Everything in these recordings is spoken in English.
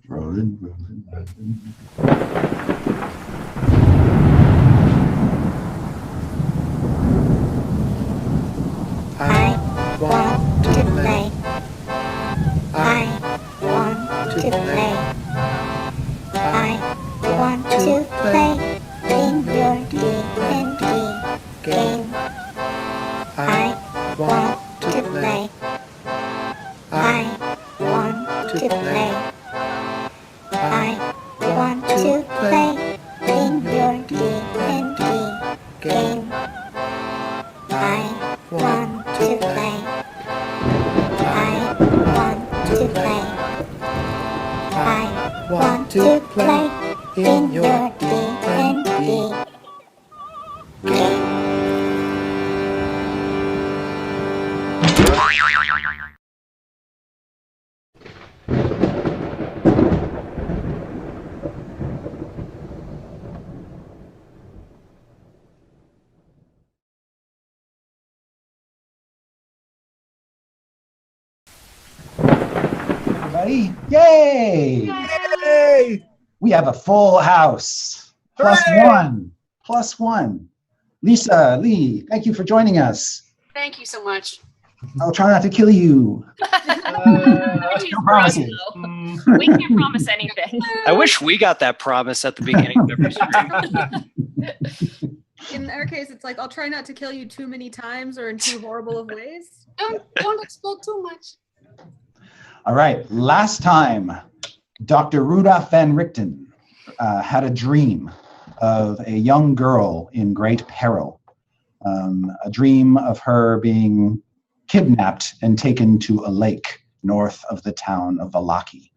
Rolling, rolling, rolling. I want to play. I want to play. I want to play in your D&D game. I want to play. I want to play. I want to play in your D&D game. I want to play. I want to play. I want to play in your D&D game. Everybody, yay! Yay! We have a full house. Plus Hooray! one. Plus one. Lisa, Lee, thank you for joining us. Thank you so much. I'll try not to kill you. No promises. We can't promise anything. I wish we got that promise at the beginning of every stream. In our case, it's like, I'll try not to kill you too many times or in too horrible of ways. Don't explode too much. All right, last time, Dr. Rudolph Van Richten had a dream of a young girl in great peril. A dream of her being kidnapped and taken to a lake north of the town of Vallaki.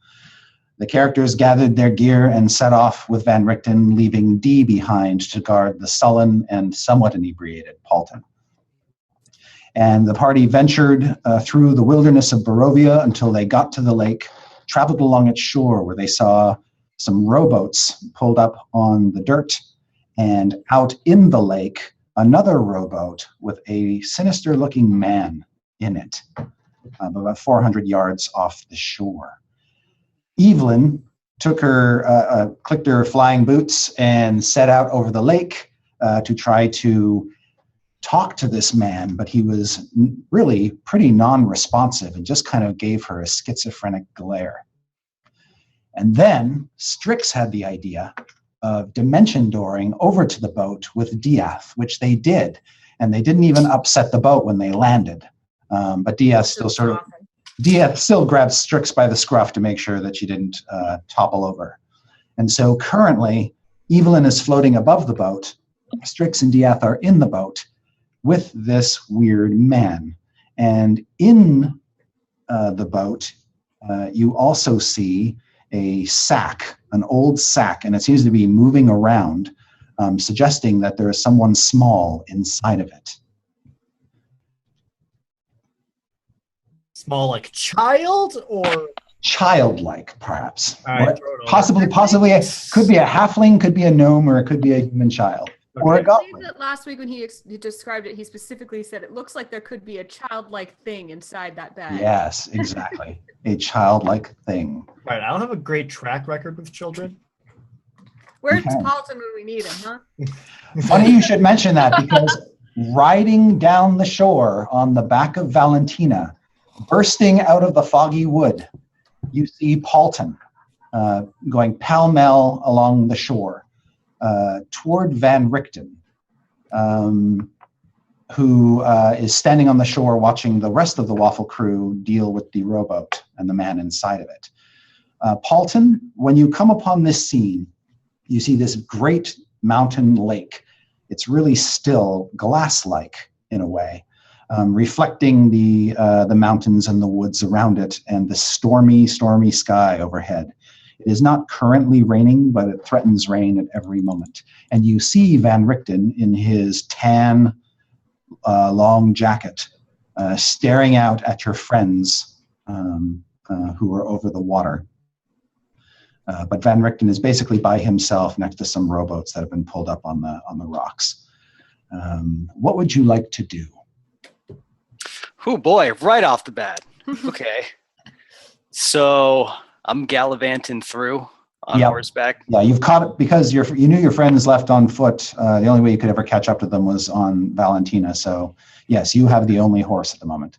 The characters gathered their gear and set off with Van Richten, leaving Dee behind to guard the sullen and somewhat inebriated Paulton. And the party ventured through the wilderness of Barovia until they got to the lake, traveled along its shore where they saw some rowboats pulled up on the dirt, and out in the lake, another rowboat with a sinister-looking man in it, about 400 yards off the shore. Evelyn took her, clicked her flying boots and set out over the lake to try to talk to this man, but he was really pretty non-responsive and just kind of gave her a schizophrenic glare. And then Strix had the idea of dimension dooring over to the boat with Diath, which they did, and they didn't even upset the boat when they landed. But Diath still grabbed Strix by the scruff to make sure that she didn't topple over. And so currently, Evelyn is floating above the boat. Strix and Diath are in the boat with this weird man. And in the boat, you also see a sack, an old sack, and it seems to be moving around, suggesting that there is someone small inside of it. Small like child or Childlike, perhaps. All right, Or throw it over. possibly, could be a halfling, could be a gnome, or it could be a human child. Or a I believe goblin. that last week when he described it, he specifically said it looks like there could be a childlike thing inside that bag. Yes, exactly. A childlike thing. Right, I don't have a great track record with children. Where's Okay. Paulton when we need him, huh? Funny you should mention that, because riding down the shore on the back of Valentina, bursting out of the foggy wood, you see Paulton going pell-mell along the shore toward Van Richten, who is standing on the shore watching the rest of the Waffle crew deal with the rowboat and the man inside of it. Paulton, when you come upon this scene, you see this great mountain lake. It's really still, glass-like in a way, reflecting the mountains and the woods around it and the stormy, stormy sky overhead. It is not currently raining, but it threatens rain at every moment. And you see Van Richten in his tan, long jacket, staring out at your friends who are over the water. But Van Richten is basically by himself next to some rowboats that have been pulled up on the rocks. What would you like to do? Oh boy, right off the bat. Okay. So I'm gallivanting through on Yep. horseback. Yeah, you've caught it because you knew your friends left on foot. The only way you could ever catch up to them was on Valentina. So yes, you have the only horse at the moment.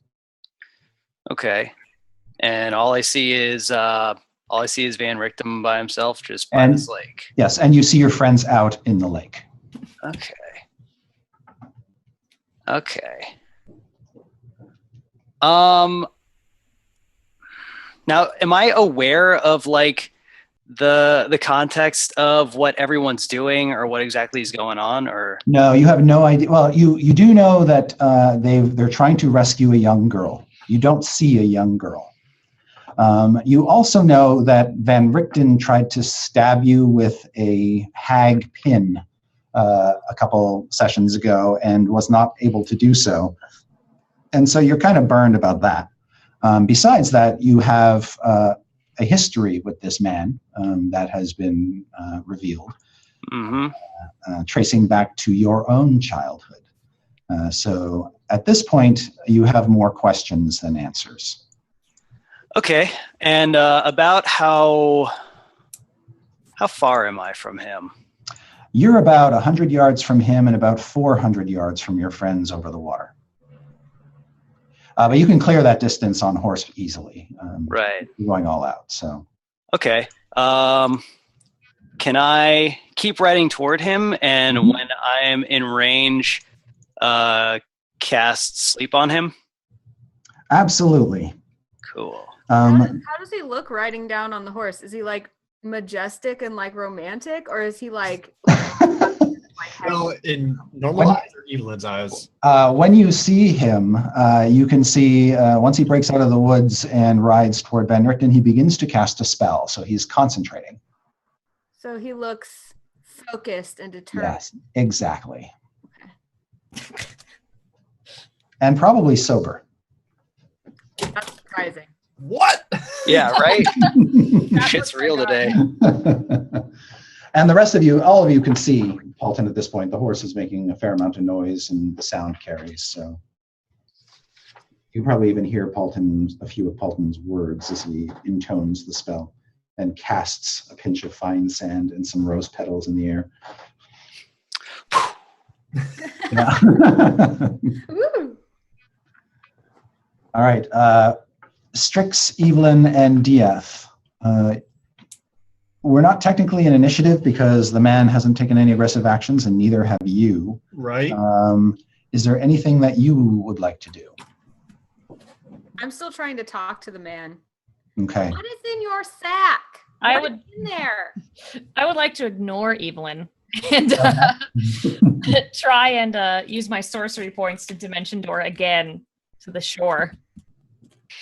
Okay. And all I see is Van Richten by himself, just by And- this lake. Yes, and you see your friends out in the lake. Okay. Okay. Now, am I aware of like the context of what everyone's doing or what exactly is going on? Or No, you have no idea. Well, you do know that they're trying to rescue a young girl. You don't see a young girl. You also know that Van Richten tried to stab you with a hag pin a couple sessions ago and was not able to do so. And so you're kind of burned about that. Besides that, you have a history with this man that has been revealed, tracing back to your own childhood. So at this point, you have more questions than answers. okay. And about how far am I from him? You're about 100 yards from him and about 400 yards from your friends over the water. But you can clear that distance on horse easily. Right. You're going all out. So Okay. Can I keep riding toward him, and when I am in range, cast sleep on him? absolutely. Cool. How does he look riding down on the horse? Is he like majestic and like romantic, or is he like Well, in normal eyes or Evelyn's eyes? When you see him, you can see once he breaks out of the woods and rides toward Van Richten, he begins to cast a spell. So he's concentrating. so he looks focused and determined? Yes, exactly. And probably sober. That's surprising. What? Yeah, right? That Shit's was real my today. And the rest of you, all of you can see Paulton at this point. The horse is making a fair amount of noise and the sound carries. So you probably even hear a few of Paulton's words as he intones the spell and casts a pinch of fine sand and some rose petals in the air. Yeah. Woo! All right. Strix, Evelyn, and Dieth. We're not technically an initiative because the man hasn't taken any aggressive actions and neither have you. Right. Is there anything that you would like to do? I'm still trying to talk to the man. Okay. What is in your sack? I What would- is in there? I would like to ignore Evelyn and try and use my sorcery points to dimension door again to the shore.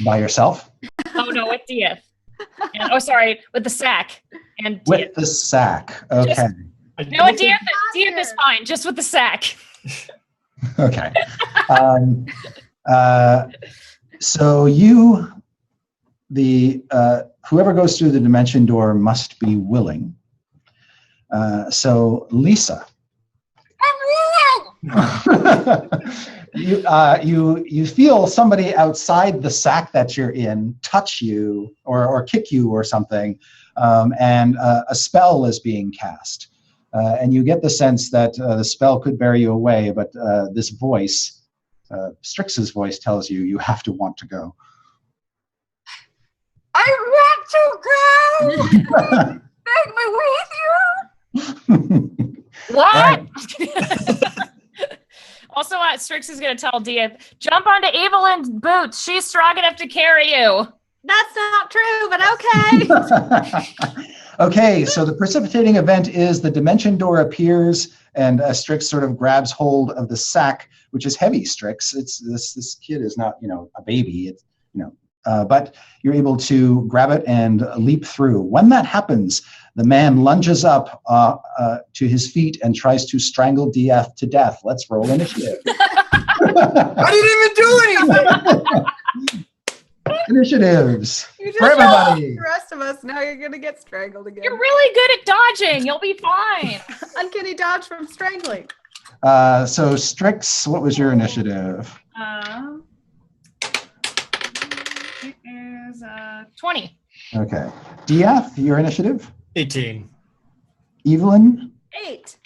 By yourself? Oh no, with Dieth. And, sorry, with the sack and Dieth. With the sack. Okay. No, Dieth is fine, just with the sack. Okay. So you, whoever goes through the dimension door must be willing. So Lisa. You feel somebody outside the sack that you're in touch you or kick you or something, and a spell is being cast. And you get the sense that the spell could bear you away, but this voice, Strix's voice, tells you have to want to go. I want to go. Take me with you. What? Right. Also, Strix is going to tell Dieth, jump onto Evelyn's boots. She's strong enough to carry you. That's not true, but okay. Okay, so the precipitating event is the dimension door appears and Strix sort of grabs hold of the sack, which is heavy, Strix. It's this kid is not, a baby. It's, but you're able to grab it and leap through. When that happens, the man lunges up to his feet and tries to strangle Dieth to death. Let's roll initiative. I didn't even do anything. Initiatives You for just everybody. the rest of us. Now you're gonna get strangled again. You're really good at dodging. You'll be fine. Uncanny dodge from strangling. So Strix, what was your initiative? It is 20. Okay. Diath, your initiative. 18. Evelyn, 8.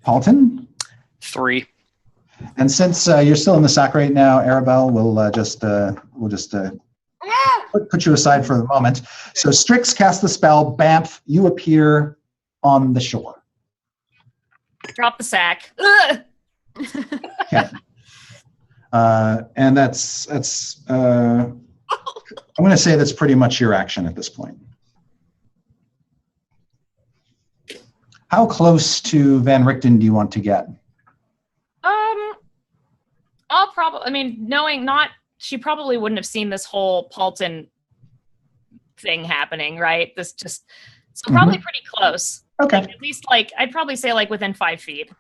Paulton. 3. And since you're still in the sack right now, Arabelle, we'll just put you aside for the moment. So Strix casts the spell. Bamf, you appear on the shore. Drop the sack. Ugh! Okay. And that's I'm going to say that's pretty much your action at this point. How close to Van Richten do you want to get? I'll probably. I mean, she probably wouldn't have seen this whole Paulton thing happening, right? So probably pretty close. Okay. Like, at least I'd probably say within 5 feet.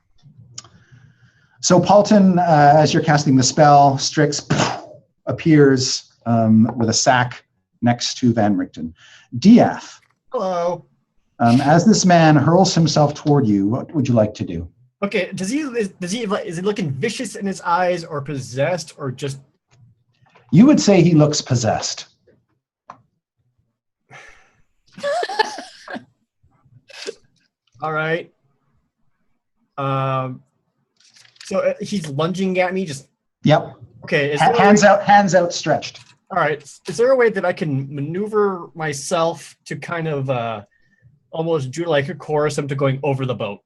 So Paulton, as you're casting the spell, Strix appears with a sack next to Van Richten. Diath, Hello. as this man hurls himself toward you, what would you like to do? Okay, is he looking vicious in his eyes or possessed or just... You would say he looks possessed. All right. So he's lunging at me. Just Yep. okay. Hands outstretched. All right. Is there a way that I can maneuver myself to kind of almost chorus him to going over the boat?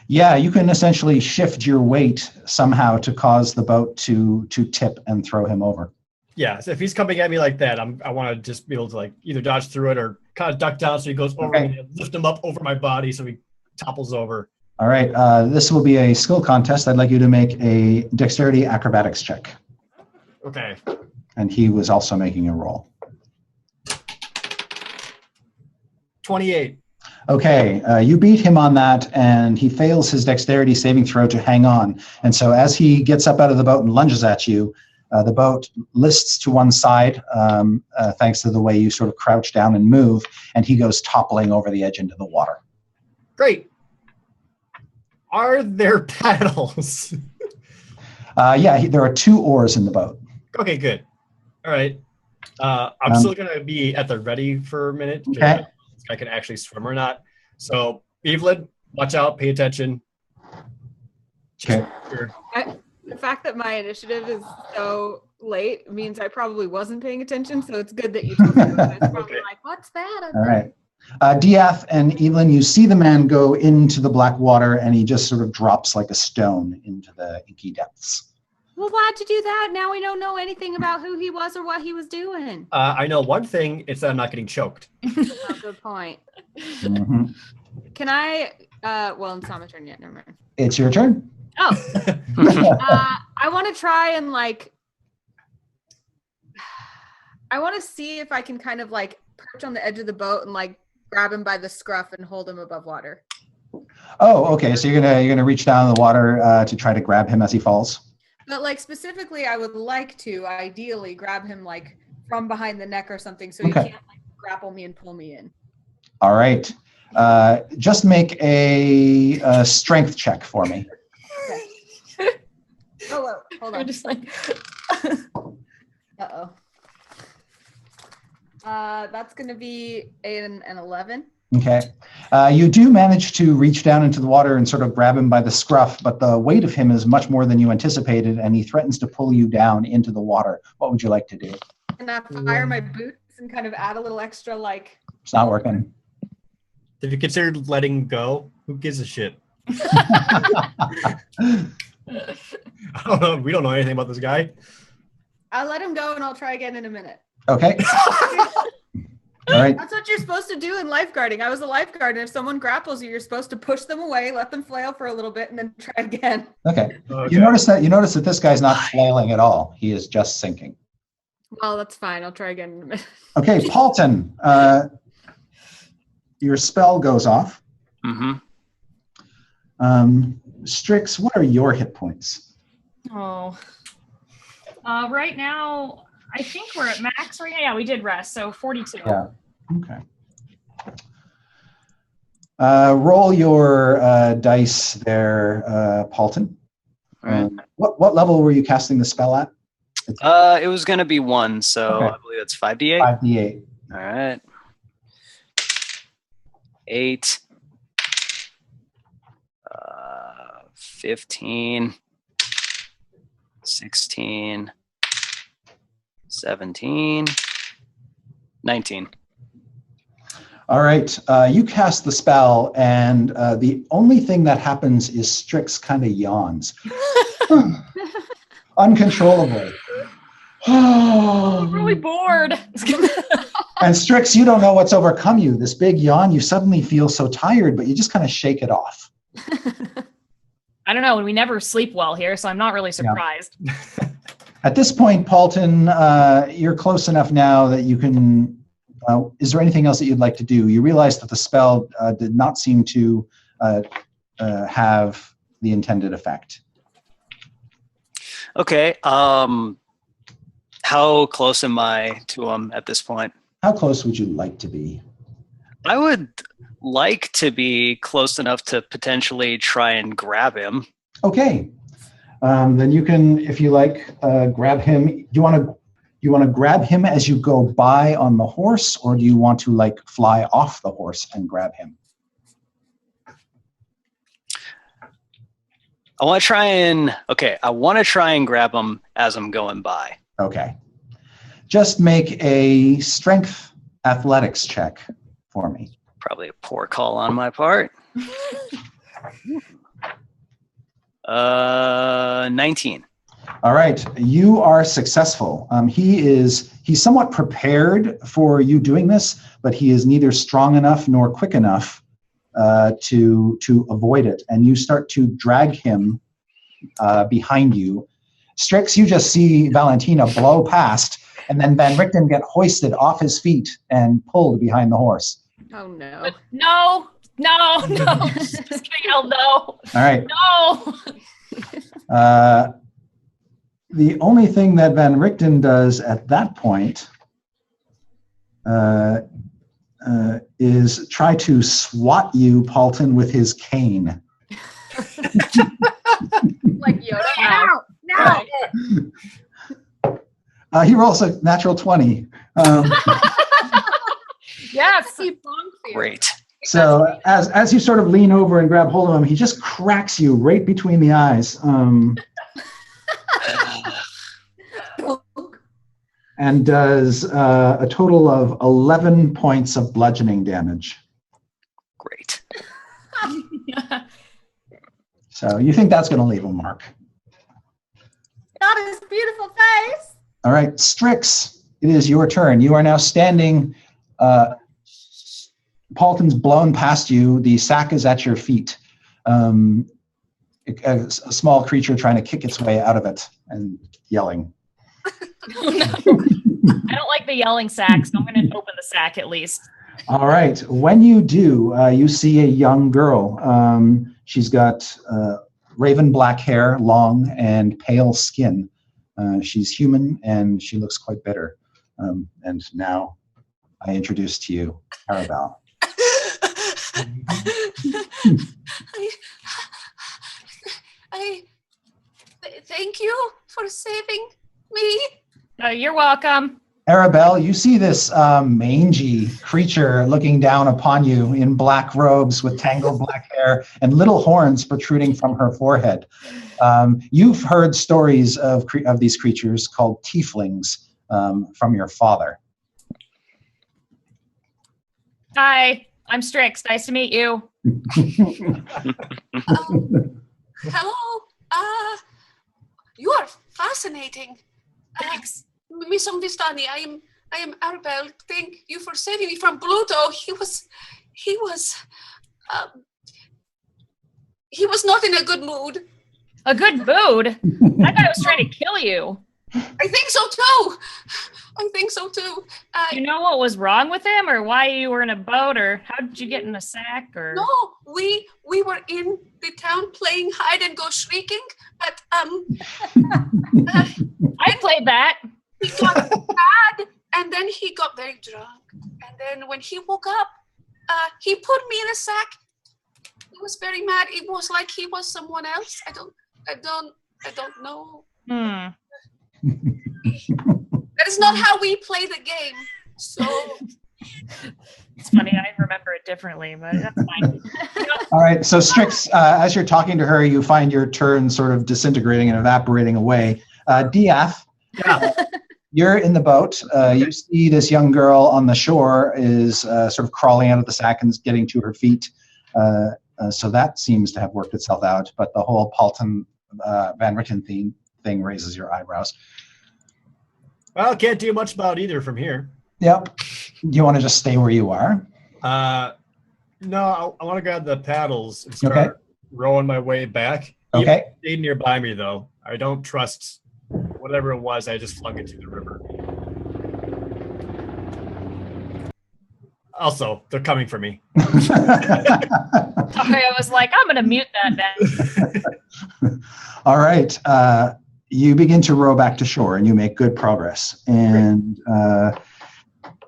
Yeah, you can essentially shift your weight somehow to cause the boat to tip and throw him over. Yeah. So if he's coming at me like that, I want to just be able to either dodge through it or kind of duck down so he goes over me and lift him up over my body so he topples over. All right. This will be a skill contest. I'd like you to make a dexterity acrobatics check. Okay. And he was also making a roll. 28. Okay, you beat him on that, and he fails his dexterity saving throw to hang on. And so as he gets up out of the boat and lunges at you, the boat lists to one side, thanks to the way you sort of crouch down and move, and he goes toppling over the edge into the water. Great. Are there paddles? Yeah, there are 2 oars in the boat. Okay, good. All right. I'm still going to be at the ready for a minute. Okay. If I can actually swim or not. So, Evelyn, watch out, pay attention. Okay. The fact that my initiative is so late means I probably wasn't paying attention, so it's good that you told me. I was probably Okay. like, what's that? All right. Diath and Evelyn, you see the man go into the black water, and he just sort of drops like a stone into the inky depths. Well, why'd you do that? Now we don't know anything about who he was or what he was doing. I know one thing, it's that I'm not getting choked. Oh, good point. Mhm. Can I, well, it's not my turn yet, never mind. It's your turn. Oh, I want to try and I want to see if I can kind of perch on the edge of the boat and grab him by the scruff and hold him above water. Oh, okay. So you're gonna reach down in the water to try to grab him as he falls. But specifically, I would like to ideally grab him from behind the neck or something, so Okay. he can't grapple me and pull me in. All right. Just make a strength check for me. Okay. Oh, hold We're on. just Uh-oh. That's going to be an 11. Okay. You do manage to reach down into the water and sort of grab him by the scruff, but the weight of him is much more than you anticipated, and he threatens to pull you down into the water. What would you like to do? And I fire my boots and kind of add a little extra It's not working. Have you considered letting go? Who gives a shit? I don't know. We don't know anything about this guy. I'll let him go and I'll try again in a minute. Okay. All right. That's what you're supposed to do in lifeguarding. I was a lifeguard, and if someone grapples you, you're supposed to push them away, let them flail for a little bit, and then try again. Okay. Okay. You notice that this guy's not flailing at all. He is just sinking. Well, that's fine. I'll try again in a minute. Okay, Paulton, your spell goes off. Mm-hmm. Strix, what are your hit points? Oh. Right now, I think we're at max right now. Yeah, we did rest, so 42. Yeah. Okay. Roll your dice there, Paulton. All right. What level were you casting the spell at? It was going to be 1, so Okay. I believe it's 5d8. 5d8. All right. 8. 15. 16. 17. 19. All right, you cast the spell, and the only thing that happens is Strix kind of yawns. Uncontrollably. I'm really bored. And Strix, you don't know what's overcome you. This big yawn, you suddenly feel so tired, but you just kind of shake it off. I don't know. We never sleep well here, so I'm not really surprised. At this point, Paulton, you're close enough now that you can... is there anything else that you'd like to do? You realize that the spell did not seem to have the intended effect. Okay. How close am I to him at this point? How close would you like to be? I would like to be close enough to potentially try and grab him. Okay. Then you can, if you like, grab him. Do you want to grab him as you go by on the horse, or do you want to like fly off the horse and grab him? I want to try and grab him as I'm going by. Okay. Just make a strength athletics check for me. Probably a poor call on my part. 19. All right, you are successful. He's somewhat prepared for you doing this, but he is neither strong enough nor quick enough to avoid it. And you start to drag him behind you. Strix, you just see Valentina blow past, and then Van Richten get hoisted off his feet and pulled behind the horse. Oh no. No. Just gonna yell no. All right. No. The only thing that Van Richten does at that point is try to swat you, Paulton, with his cane. Like Yoda. No. He rolls a natural 20. Yes. Great. So as you sort of lean over and grab hold of him, he just cracks you right between the eyes. And does a total of 11 points of bludgeoning damage. Great. So you think that's going to leave a mark. Got his beautiful face. All right, Strix, it is your turn. You are now standing. Paulton's blown past you. The sack is at your feet. A small creature trying to kick its way out of it and yelling. I don't like the yelling sack, so I'm going to open the sack at least. All right. When you do, you see a young girl. She's got raven black hair, long and pale skin. She's human and she looks quite bitter. And now I introduce to you Arabelle. I thank you for saving me. You're welcome. Arabelle, you see this mangy creature looking down upon you in black robes with tangled black hair and little horns protruding from her forehead. You've heard stories of these creatures called tieflings from your father. Hi, I'm Strix. Nice to meet you. Hello. You are fascinating. Thanks. Miss Vistani, I am Arabelle. Thank you for saving me from Pluto. He was not in a good mood. A good mood? That guy was trying to kill you. I think so too. Do you know what was wrong with him, or why you were in a boat, or how did you get in a sack, or? No, we were in the town playing hide and go shrieking, but I played that. he got mad, and then he got very drunk, and then when he woke up, he put me in a sack. He was very mad. It was like he was someone else. I don't know. That is not how we play the game. So It's funny, I remember it differently, but that's fine. All right. So Strix, as you're talking to her, you find your turn sort of disintegrating and evaporating away. Diath, you're in the boat. You see this young girl on the shore is sort of crawling out of the sack and getting to her feet. So that seems to have worked itself out. But the whole Paulton Van Ritten thing raises your eyebrows. Well, can't do much about either from here. Yep. You want to just stay where you are? No, I want to grab the paddles and start rowing my way back. Okay. Stay nearby me, though. I don't trust whatever it was. I just flung it to the river. Also, they're coming for me. Sorry, I was like, I'm going to mute that then. All right. You begin to row back to shore and you make good progress. And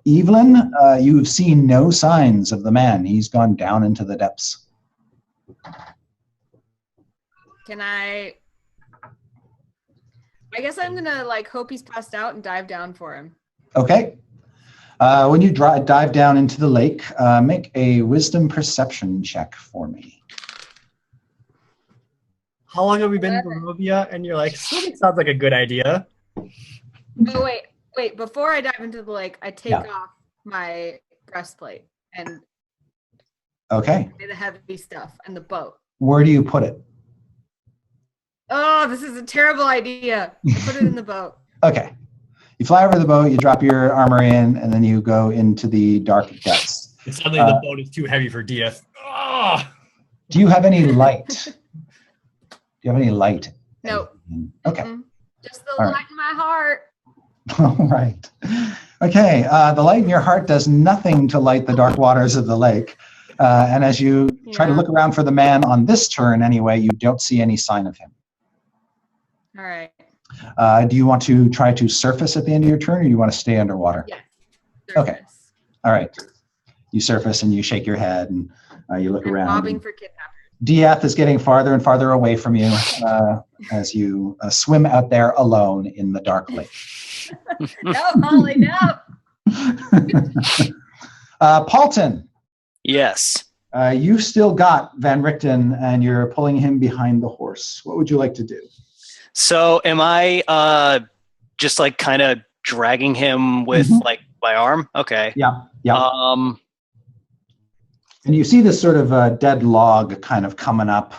Evelyn, you've seen no signs of the man. He's gone down into the depths. Can I guess I'm gonna like hope he's passed out and dive down for him. Okay. When you dive down into the lake, make a wisdom perception check for me. How long have we been in Barovia? And you're like, that sounds like a good idea. Oh wait, before I dive into the lake, I take off my breastplate and the heavy stuff and the boat. Where do you put it? Oh, this is a terrible idea. I put it in the boat. Okay. You fly over the boat, you drop your armor in, and then you go into the dark depths. And suddenly the boat is too heavy for Diath. Oh! Do you have any light? Do you have any light? No. Okay. Mm-mm. Just the light in my heart. All right. Okay. The light in your heart does nothing to light the dark waters of the lake. And as you try to look around for the man on this turn anyway, you don't see any sign of him. All right. Do you want to try to surface at the end of your turn, or do you want to stay underwater? Yeah. Okay. All right. You surface and you shake your head and you look around. Bobbing for kidnappers. Diath is getting farther and farther away from you as you swim out there alone in the dark lake. No, Holly, no. Paulton. Yes. You've still got Van Richten and you're pulling him behind the horse. What would you like to do? So am I just like kind of dragging him with like my arm? Okay. Yeah. And you see this sort of dead log kind of coming up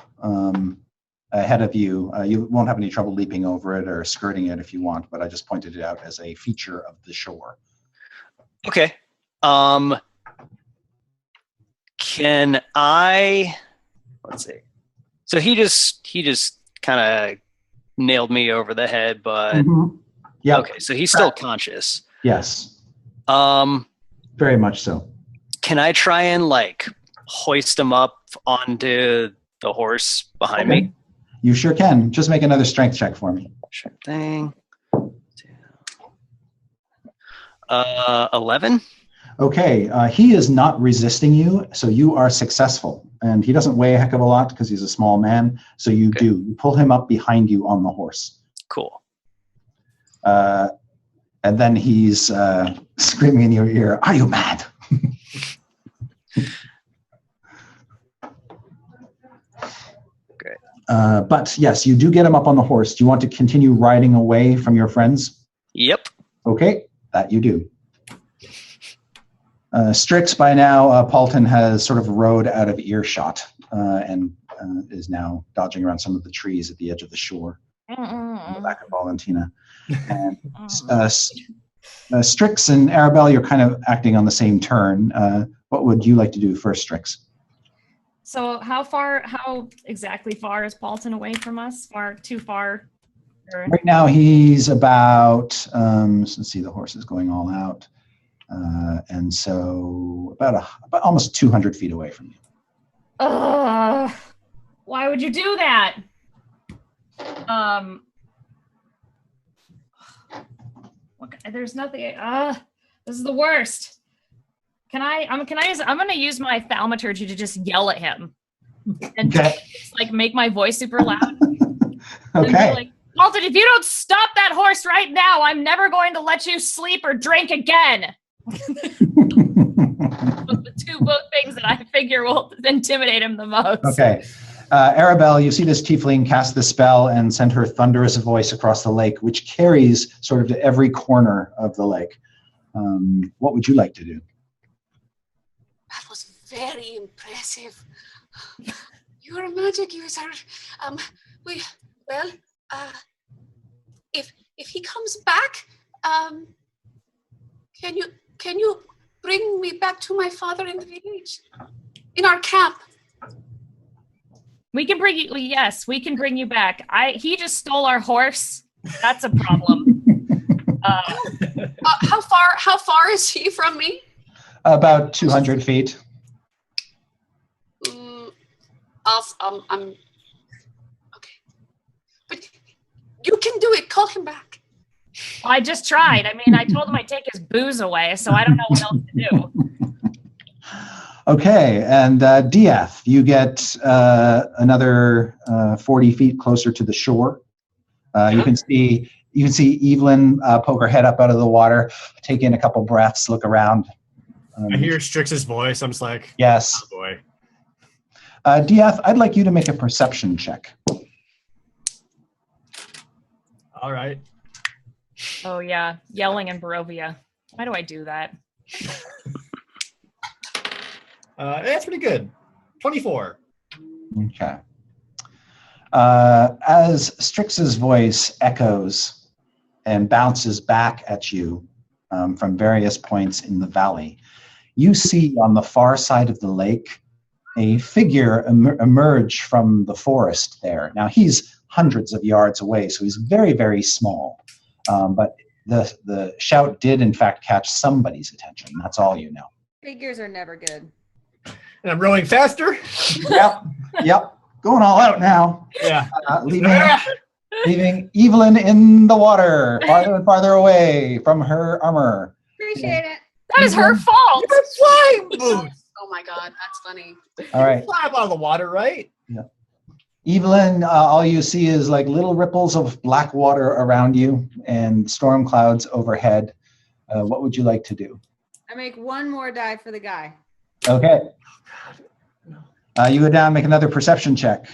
ahead of you. You won't have any trouble leaping over it or skirting it if you want, but I just pointed it out as a feature of the shore. Okay. Can I? Let's see. So he just kind of nailed me over the head, but yeah. Okay. So he's still conscious. Yes. Very much so. Can I try and like hoist him up onto the horse behind me? You sure can. Just make another strength check for me. Sure thing. 11. Okay, he is not resisting you, so you are successful. And he doesn't weigh a heck of a lot because he's a small man, so you do. You pull him up behind you on the horse. Cool. And then he's screaming in your ear, "Are you mad?" Great. But yes, you do get him up on the horse. Do you want to continue riding away from your friends? Yep. Okay, that you do. Strix, by now, Paulton has sort of rode out of earshot and is now dodging around some of the trees at the edge of the shore on the back of Valentina. And Strix and Arabelle, you're kind of acting on the same turn. What would you like to do first, Strix? So how exactly far is Paulton away from us? Too far? Or? Right now, he's about, let's see, the horse is going all out. And so about almost 200 feet away from you. Why would you do that? There's nothing. This is the worst. I'm gonna use my thaumaturgy to just yell at him and just, like make my voice super loud. Okay. Like, Paulton, if you don't stop that horse right now, I'm never going to let you sleep or drink again. Both things that I figure will intimidate him the most. Okay. Arabelle, you see this tiefling cast the spell and send her thunderous voice across the lake, which carries sort of to every corner of the lake. What would you like to do? That was very impressive. You're a magic user. If he comes back, can you bring me back to my father in the village, in our camp? We can bring you. Yes, we can bring you back. He just stole our horse. That's a problem. How far is he from me? About 200 feet. I'm okay, but you can do it. Call him back. I just tried. I mean, I told him I'd take his booze away, so I don't know what else to do. Okay, and Dieth, you get another 40 feet closer to the shore. You can see Evelyn poke her head up out of the water, take in a couple breaths, look around. I hear Strix's voice. I'm just like, yes. Oh boy. Dieth, I'd like you to make a perception check. All right. Oh yeah, yelling in Barovia. Why do I do that? That's pretty good. 24. Okay. As Strix's voice echoes and bounces back at you from various points in the valley, you see on the far side of the lake a figure emerge from the forest there. Now, he's hundreds of yards away, so he's very, very small. But the shout did, in fact, catch somebody's attention. That's all you know. Figures are never good. And I'm rowing faster. Yep. Going all out now. Yeah. Leaving Evelyn in the water, farther and farther away from her armor. Appreciate it. That is her fault. You're flying boots. Oh my god, that's funny. All right. Fly up out of the water, right? Evelyn, all you see is like little ripples of black water around you and storm clouds overhead. What would you like to do? I make one more die for the guy. Okay. You go down, make another perception check.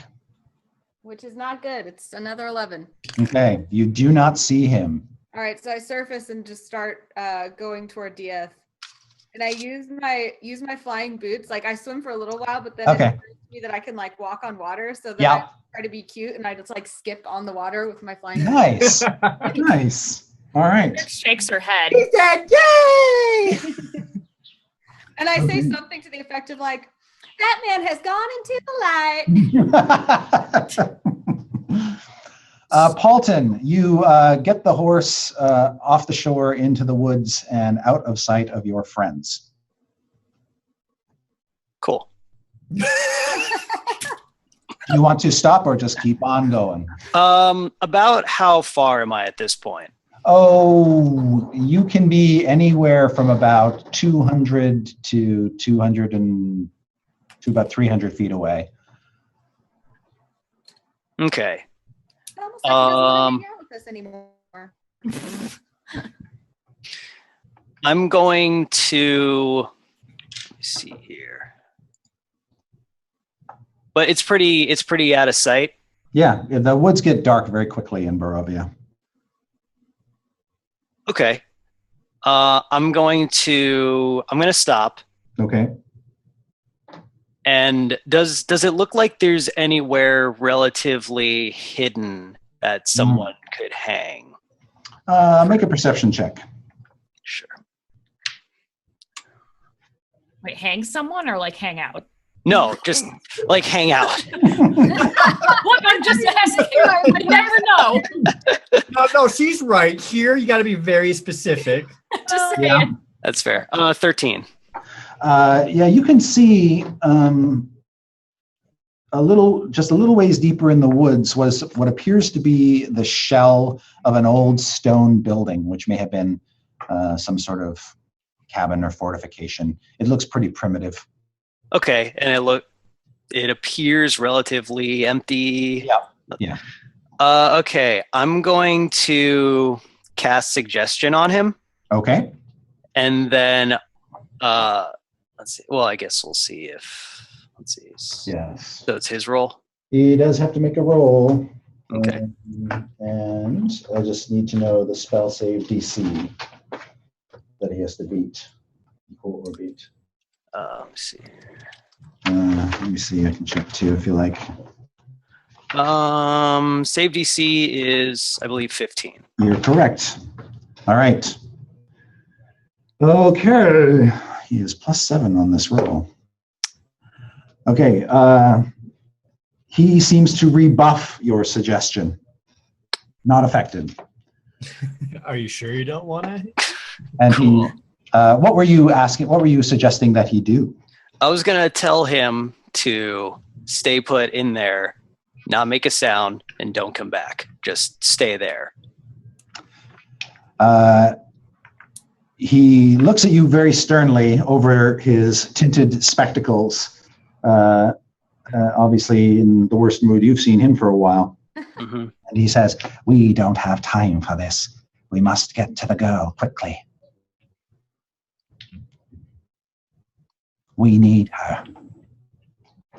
Which is not good. It's another 11. Okay. You do not see him. All right, so I surface and just start going toward Dieth. And I use my flying boots. Like I swim for a little while, but then it occurs to me that I can like walk on water. So then I try to be cute and I just like skip on the water with my flying boots. Nice. Nice. All right. It shakes her head. He said, "Yay!" And I say something to the effect of like, that man has gone into the light. Paulton, you get the horse off the shore into the woods and out of sight of your friends. Cool. You want to stop or just keep on going? About how far am I at this point? Oh, you can be anywhere from about 200 to 200 to about 300 feet away. Okay. It's almost like he doesn't want to hang out with us anymore. I'm going to let me see here. But it's pretty out of sight. Yeah, the woods get dark very quickly in Barovia. Okay. I'm going to stop. Okay. And does it look like there's anywhere relatively hidden that someone could hang? Make a perception check. Sure. Wait, hang someone or like hang out? No, just like hang out. Look, I'm just asking. I never know. No, she's right. Here, you got to be very specific. Just saying. Yeah. That's fair. 13. Yeah, you can see a little ways deeper in the woods was what appears to be the shell of an old stone building, which may have been some sort of cabin or fortification. It looks pretty primitive. Okay, and it appears relatively empty. Yeah. Okay, I'm going to cast suggestion on him. Okay. And then, let's see. Well, I guess we'll see if, let's see. Yes. So it's his roll? He does have to make a roll. Okay. And I just need to know the spell save DC that he has to beat. Equal or beat. Let me see. Let me see. I can check too if you like. Save DC is, I believe, 15. You're correct. All right. Okay. He is +7 on this roll. Okay. He seems to rebuff your suggestion. Not affected. Are you sure you don't want to? And Cool. he, what were you asking? What were you suggesting that he do? I was going to tell him to stay put in there, not make a sound, and don't come back. Just stay there. He looks at you very sternly over his tinted spectacles. Obviously in the worst mood you've seen him for a while. Mm-hmm. And he says, "We don't have time for this. We must get to the girl quickly. We need her.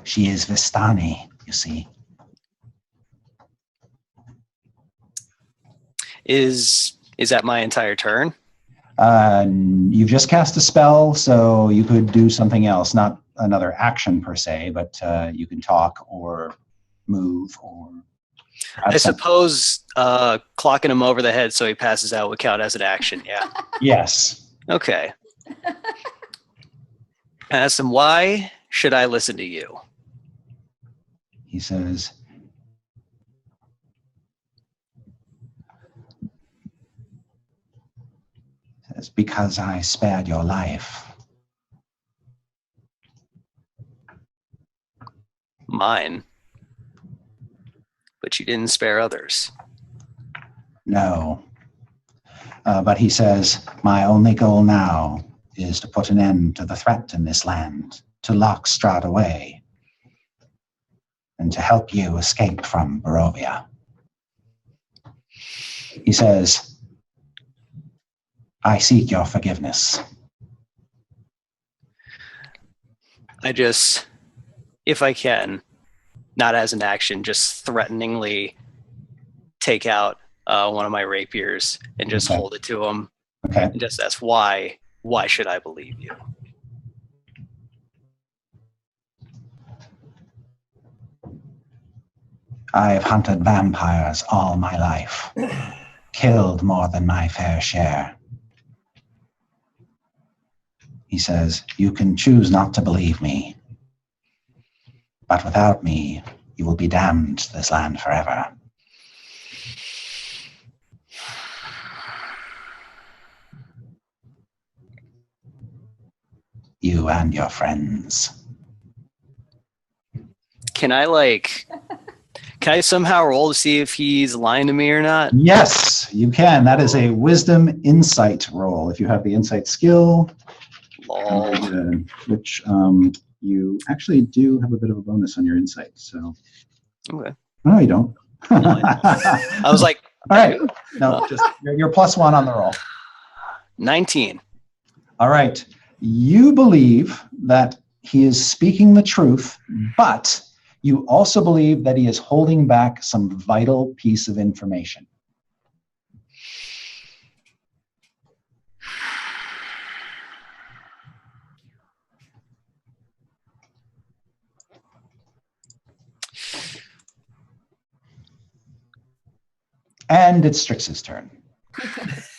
She is Vistani, you see." Is that my entire turn? You've just cast a spell, so you could do something else, not another action per se, but you can talk or move or... I suppose clocking him over the head so he passes out would count as an action, yeah. Yes. Okay. Ask him, why should I listen to you? He says, "Because I spared your life." Mine. But you didn't spare others. No. But he says, "My only goal now is to put an end to the threat in this land, to lock Strahd away, and to help you escape from Barovia." He says, "I seek your forgiveness." I just, if I can, not as an action, just threateningly take out one of my rapiers and just Okay. hold it to him. Okay. And just ask, why should I believe you? "I've hunted vampires all my life, killed more than my fair share." He says, "You can choose not to believe me, but without me, you will be damned to this land forever. You and your friends." Can I somehow roll to see if he's lying to me or not? Yes, you can. That is a wisdom insight roll. If you have the insight skill, Lol. which you actually do have a bit of a bonus on your insight. So, Okay. no, you don't. I was like, all right. No, just you're +1 on the roll. 19. All right. You believe that he is speaking the truth, but you also believe that he is holding back some vital piece of information. And it's Strix's turn.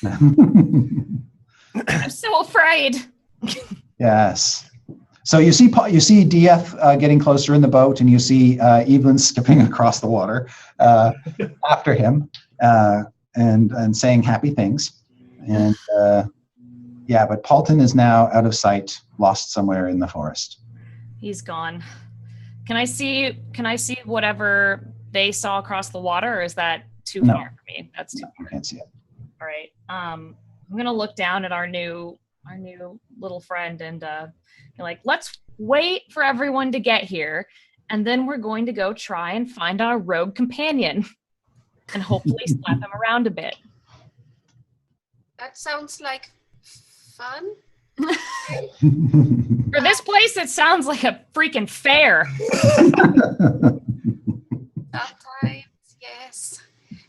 I'm so afraid. Yes. So you see DF getting closer in the boat, and you see Evelyn skipping across the water after him and saying happy things. And yeah, but Paulton is now out of sight, lost somewhere in the forest. He's gone. Can I see whatever they saw across the water, or is that too No. far for me? That's too No, you can't see it. All right. I'm gonna look down at our new little friend and be like, let's wait for everyone to get here, and then we're going to go try and find our rogue companion, and hopefully slap him around a bit. That sounds like fun. For this place, it sounds like a freaking fair. Sometimes, yes.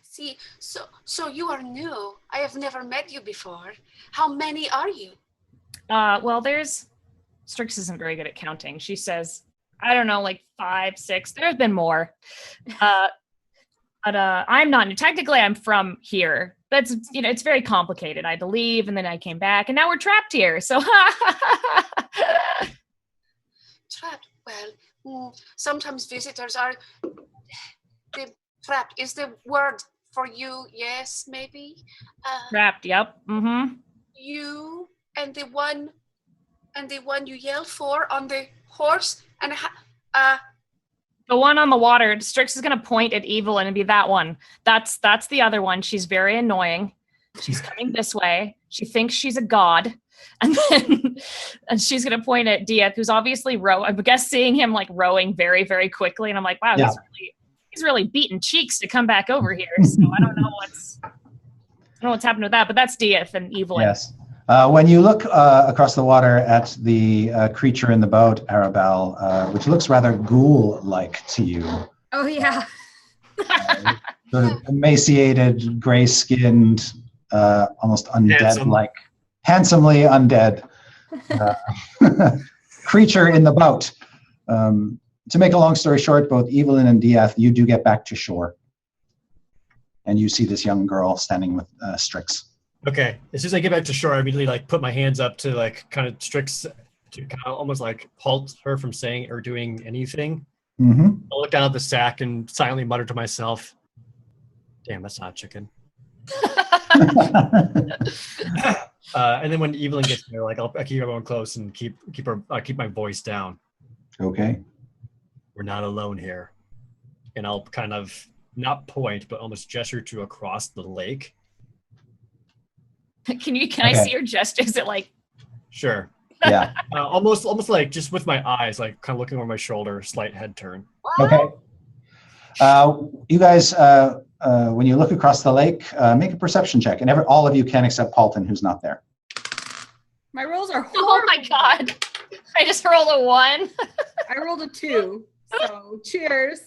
See, so you are new. I have never met you before. How many are you? Well, Strix isn't very good at counting. She says, I don't know, like 5, 6. There's been more. But I'm not. Technically, I'm from here. That's, it's very complicated. I had to leave, and then I came back, and now we're trapped here. So, Trapped. Well, sometimes visitors are trapped. Is the word for you? Yes, maybe. trapped. Yep. Mm-hmm. You and the one you yelled for on the horse, and The one on the water. Strix is gonna point at Evelyn and be that one. That's the other one. She's very annoying. She's coming this way. She thinks she's a god, and then and she's gonna point at Dieth, who's obviously I guess seeing him like rowing very, very quickly, and I'm like, wow, Yeah. he's really beating cheeks to come back over here. So I don't know what's happened with that, but that's Dieth and Evelyn. Yes. When you look across the water at the creature in the boat, Arabelle, which looks rather ghoul-like to you, Oh yeah. sort of emaciated, gray-skinned, almost undead-like, handsomely undead creature in the boat. To make a long story short, both Evelyn and Dieth, you do get back to shore. And you see this young girl standing with Strix. Okay. As soon as I get back to shore, I immediately like put my hands up to like kind of Strix to kind of almost like halt her from saying or doing anything. Mm-hmm. I look down at the sack and silently mutter to myself, "Damn, that's not chicken." And then when Evelyn gets there, like I'll keep everyone close and keep my voice down. Okay. We're not alone here, and I'll kind of not point, but almost gesture to across the lake. Can I see your gesture? Is it like Sure. Yeah. Almost like just with my eyes, like kind of looking over my shoulder, slight head turn. Okay. You guys, when you look across the lake, make a perception check, and all of you can except Paulton, who's not there. My rolls are horrible. oh my god. I just rolled a 1. I rolled a 2. So cheers.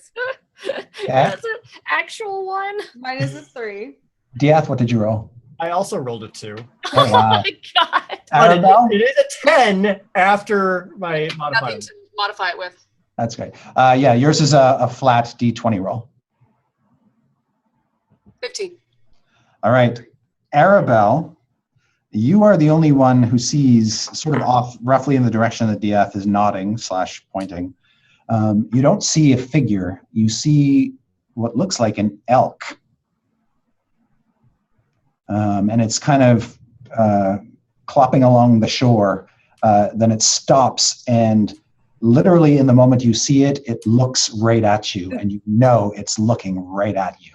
That's an actual 1. Mine is a 3. Dieth, what did you roll? I also rolled a 2. Oh, wow. my god. But Arabelle? it is a 10 after my modifier. nothing to modify it with. That's great. Yeah, yours is a flat D20 roll. 15. All right. Arabelle, you are the only one who sees sort of off roughly in the direction that Dieth is nodding / pointing. You don't see a figure. You see what looks like an elk. And it's kind of clopping along the shore. Then it stops, and literally in the moment you see it, it looks right at you, and you know it's looking right at you.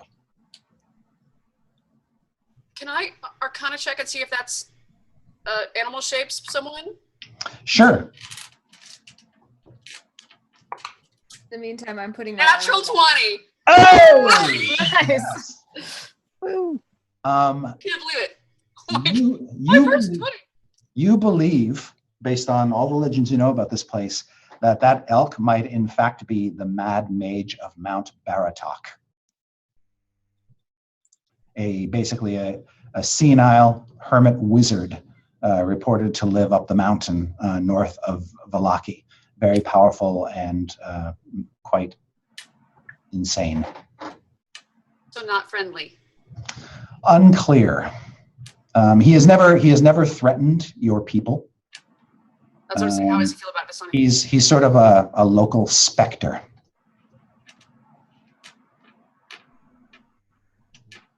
Can I Arcana check and see if that's animal shapes someone? Sure. In the meantime, I'm putting my Natural 20. Oh! Nice. Um, Can't believe it. Oh my you, first you, 20. you believe, based on all the legends you know about this place, that elk might in fact be the Mad Mage of Mount Baratok. Basically a senile hermit wizard reported to live up the mountain north of Vallaki. Very powerful and quite insane. So not friendly. Unclear. He has never threatened your people. That's what I'm saying. How does he feel about this one? He's sort of a local specter.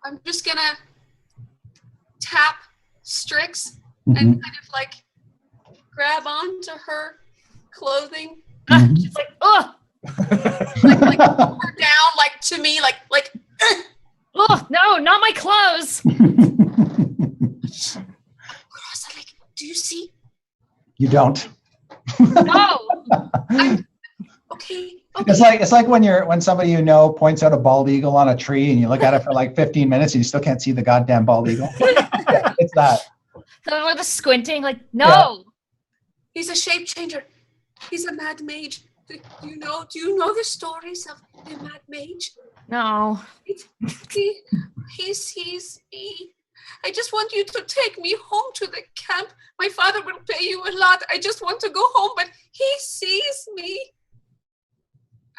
I'm just gonna tap Strix Mhm. and kind of like grab onto her clothing, Mhm. She's like, oh, like her down, like to me, like oh, no, not my clothes. across the lake. Do you see? You don't. No. Okay. It's like when somebody you know points out a bald eagle on a tree and you look at it for like 15 minutes and you still can't see the goddamn bald eagle. Yeah, it's that. With a squinting, like, no. He's a shape changer. He's a mad mage. Do you know the stories of the mad mage? No. I just want you to take me home to the camp. My father will pay you a lot. I just want to go home, but he sees me.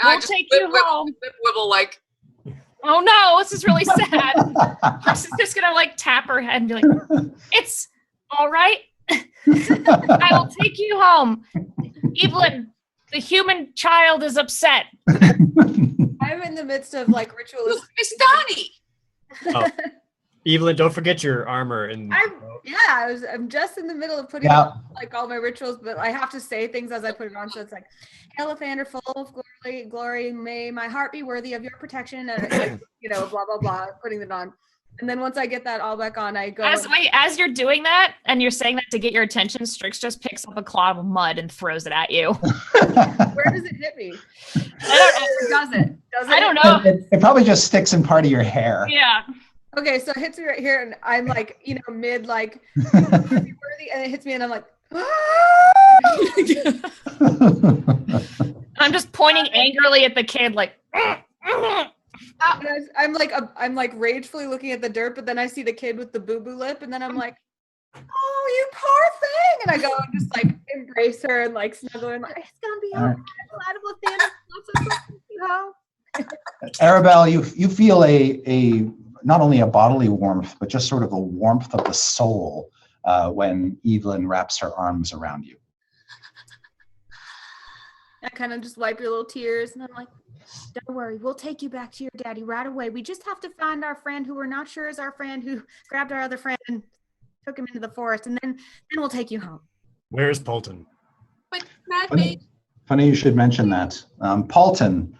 We'll take you home. Wibble like, oh no, this is really sad. Kristen's just gonna like tap her head and be like, it's all right. I will take you home. Evelyn, the human child is upset. I'm in the midst of like ritualistic. it's Donnie. Oh. Evelyn, don't forget your armor. And I'm just in the middle of putting on like all my rituals, but I have to say things as I put it on. So it's like, Elevander, full of glory, may my heart be worthy of your protection, and like, blah blah blah, putting it on. And then once I get that all back on, I go. As you're doing that and you're saying that to get your attention, Strix just picks up a clod of mud and throws it at you. Where does it hit me? Does it? I don't know. It probably just sticks in part of your hair. Yeah. Okay, so it hits me right here, and I'm like, mid like worthy, and it hits me, and I'm like, I'm just pointing angrily at the kid, like. I'm like ragefully looking at the dirt, but then I see the kid with the boo-boo lip, and then I'm like, oh, you poor thing, and I go and just like embrace her and like snuggle and like, it's gonna be okay. Arabelle, you feel a not only a bodily warmth, but just sort of a warmth of the soul when Evelyn wraps her arms around you. I kind of just wipe your little tears, and I'm like, don't worry, we'll take you back to your daddy right away. We just have to find our friend who we're not sure is our friend, who grabbed our other friend and took him into the forest, and then we'll take you home. Where's Polton? But mad mage. Funny you should mention that. Polton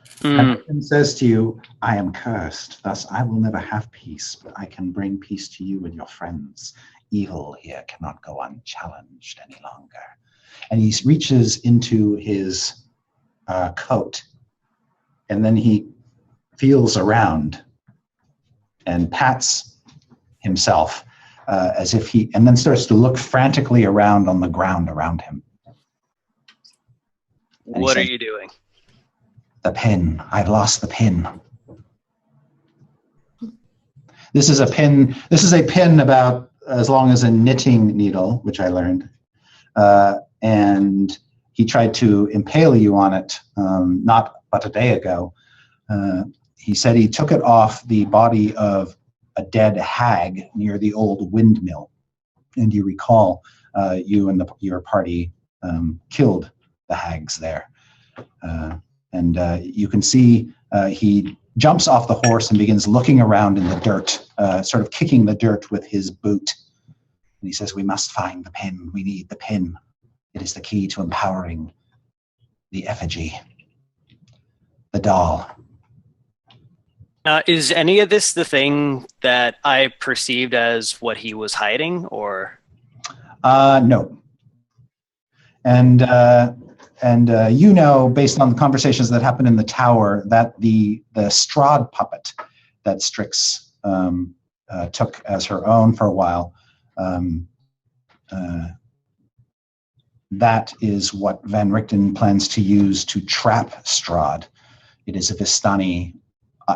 says to you, I am cursed, thus I will never have peace, but I can bring peace to you and your friends. Evil here cannot go unchallenged any longer. And he reaches into his coat, and then he feels around and pats himself as if and then starts to look frantically around on the ground around him. And what are you doing? The pin. I've lost the pin. This is a pin. This is a pin about as long as a knitting needle, which I learned. And he tried to impale you on it not but a day ago. He said he took it off the body of a dead hag near the old windmill. And you recall you and your party killed the hags there. And you can see he jumps off the horse and begins looking around in the dirt, sort of kicking the dirt with his boot. And he says, we must find the pin. We need the pin. It is the key to empowering the effigy, the doll. Is any of this the thing that I perceived as what he was hiding, or? No. And based on the conversations that happened in the tower, that the Strahd puppet that Strix took as her own for a while, that is what Van Richten plans to use to trap Strahd. It is a Vistani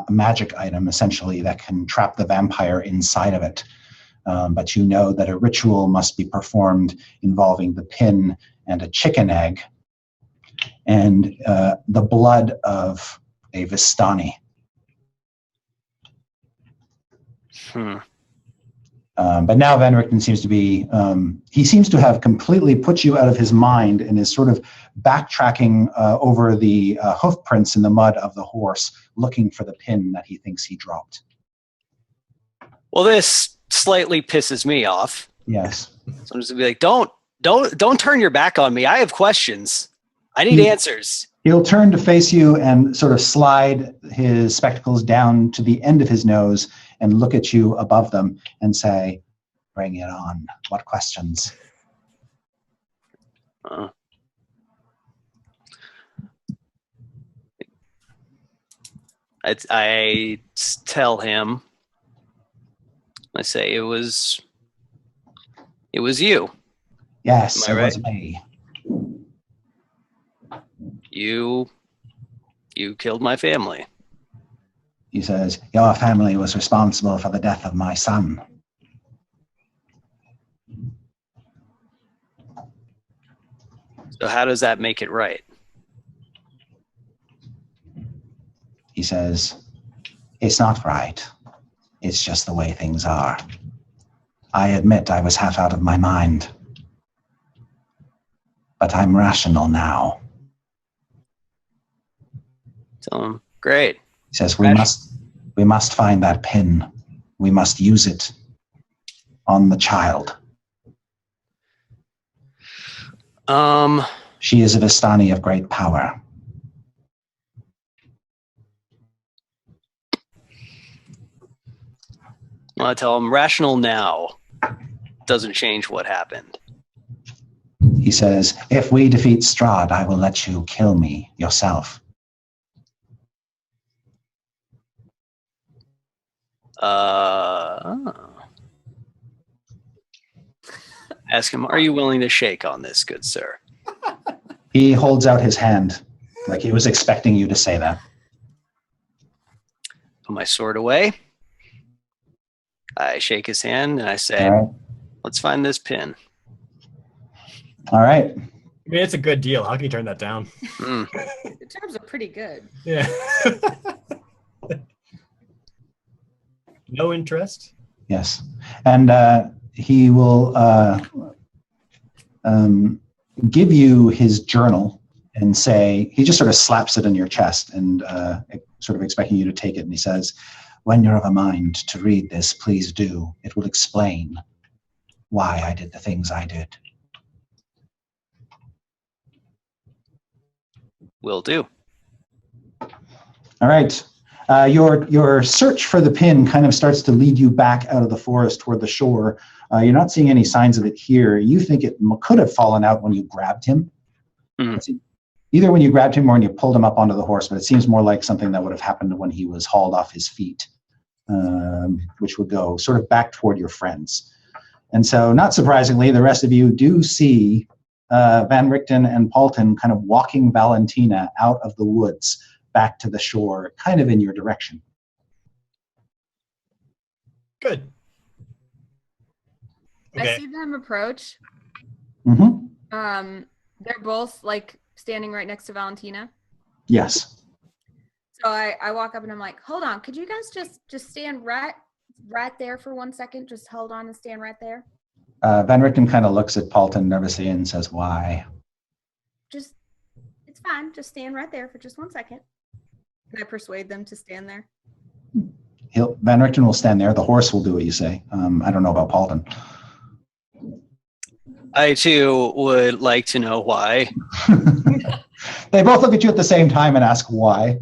magic item, essentially, that can trap the vampire inside of it. But you know that a ritual must be performed involving the pin and a chicken egg and the blood of a Vistani. But now Van Richten seems to be, he seems to have completely put you out of his mind and is sort of backtracking over the hoof prints in the mud of the horse, looking for the pin that he thinks he dropped. Well, this slightly pisses me off. Yes. So I'm just gonna be like, don't turn your back on me. I have questions. I need answers. He'll turn to face you and sort of slide his spectacles down to the end of his nose and look at you above them and say, bring it on. What questions? I tell him, I say it was It was you. Yes, Am it I was me. You killed my family. He says, your family was responsible for the death of my son. So how does that make it right? He says, it's not right. It's just the way things are. I admit I was half out of my mind. But I'm rational now. Tell him, great. He says, we must find that pin. We must use it on the child. She is a Vistani of great power. I tell him, rational now doesn't change what happened. He says, if we defeat Strahd, I will let you kill me yourself. Ask him, are you willing to shake on this, good sir? He holds out his hand, like he was expecting you to say that. Put my sword away. I shake his hand and I say, All right. let's find this pin. All right. I mean, it's a good deal. How can you turn that down? Mm. The terms are pretty good. Yeah. No interest? Yes. And he will give you his journal and say, he just sort of slaps it in your chest and sort of expecting you to take it. And he says, when you're of a mind to read this, please do. It will explain why I did the things I did. Will do. All right. Your search for the pin kind of starts to lead you back out of the forest toward the shore. You're not seeing any signs of it here. You think it could have fallen out when you grabbed him. Mm-hmm. Either when you grabbed him or when you pulled him up onto the horse, but it seems more like something that would have happened when he was hauled off his feet, which would go sort of back toward your friends. And so, not surprisingly, the rest of you do see Van Richten and Paulton kind of walking Valentina out of the woods back to the shore, kind of in your direction. Good. Okay. I see them approach. Mm-hmm. They're both like standing right next to Valentina. Yes. So I walk up and I'm like, hold on, could you guys just stand right there for 1 second? Just hold on and stand right there. Van Richten kind of looks at Paulton nervously and says, why? It's fine. Just stand right there for just 1 second. Can I persuade them to stand there? Van Richten will stand there. The horse will do what you say. I don't know about Paulton. I, too, would like to know why. They both look at you at the same time and ask why.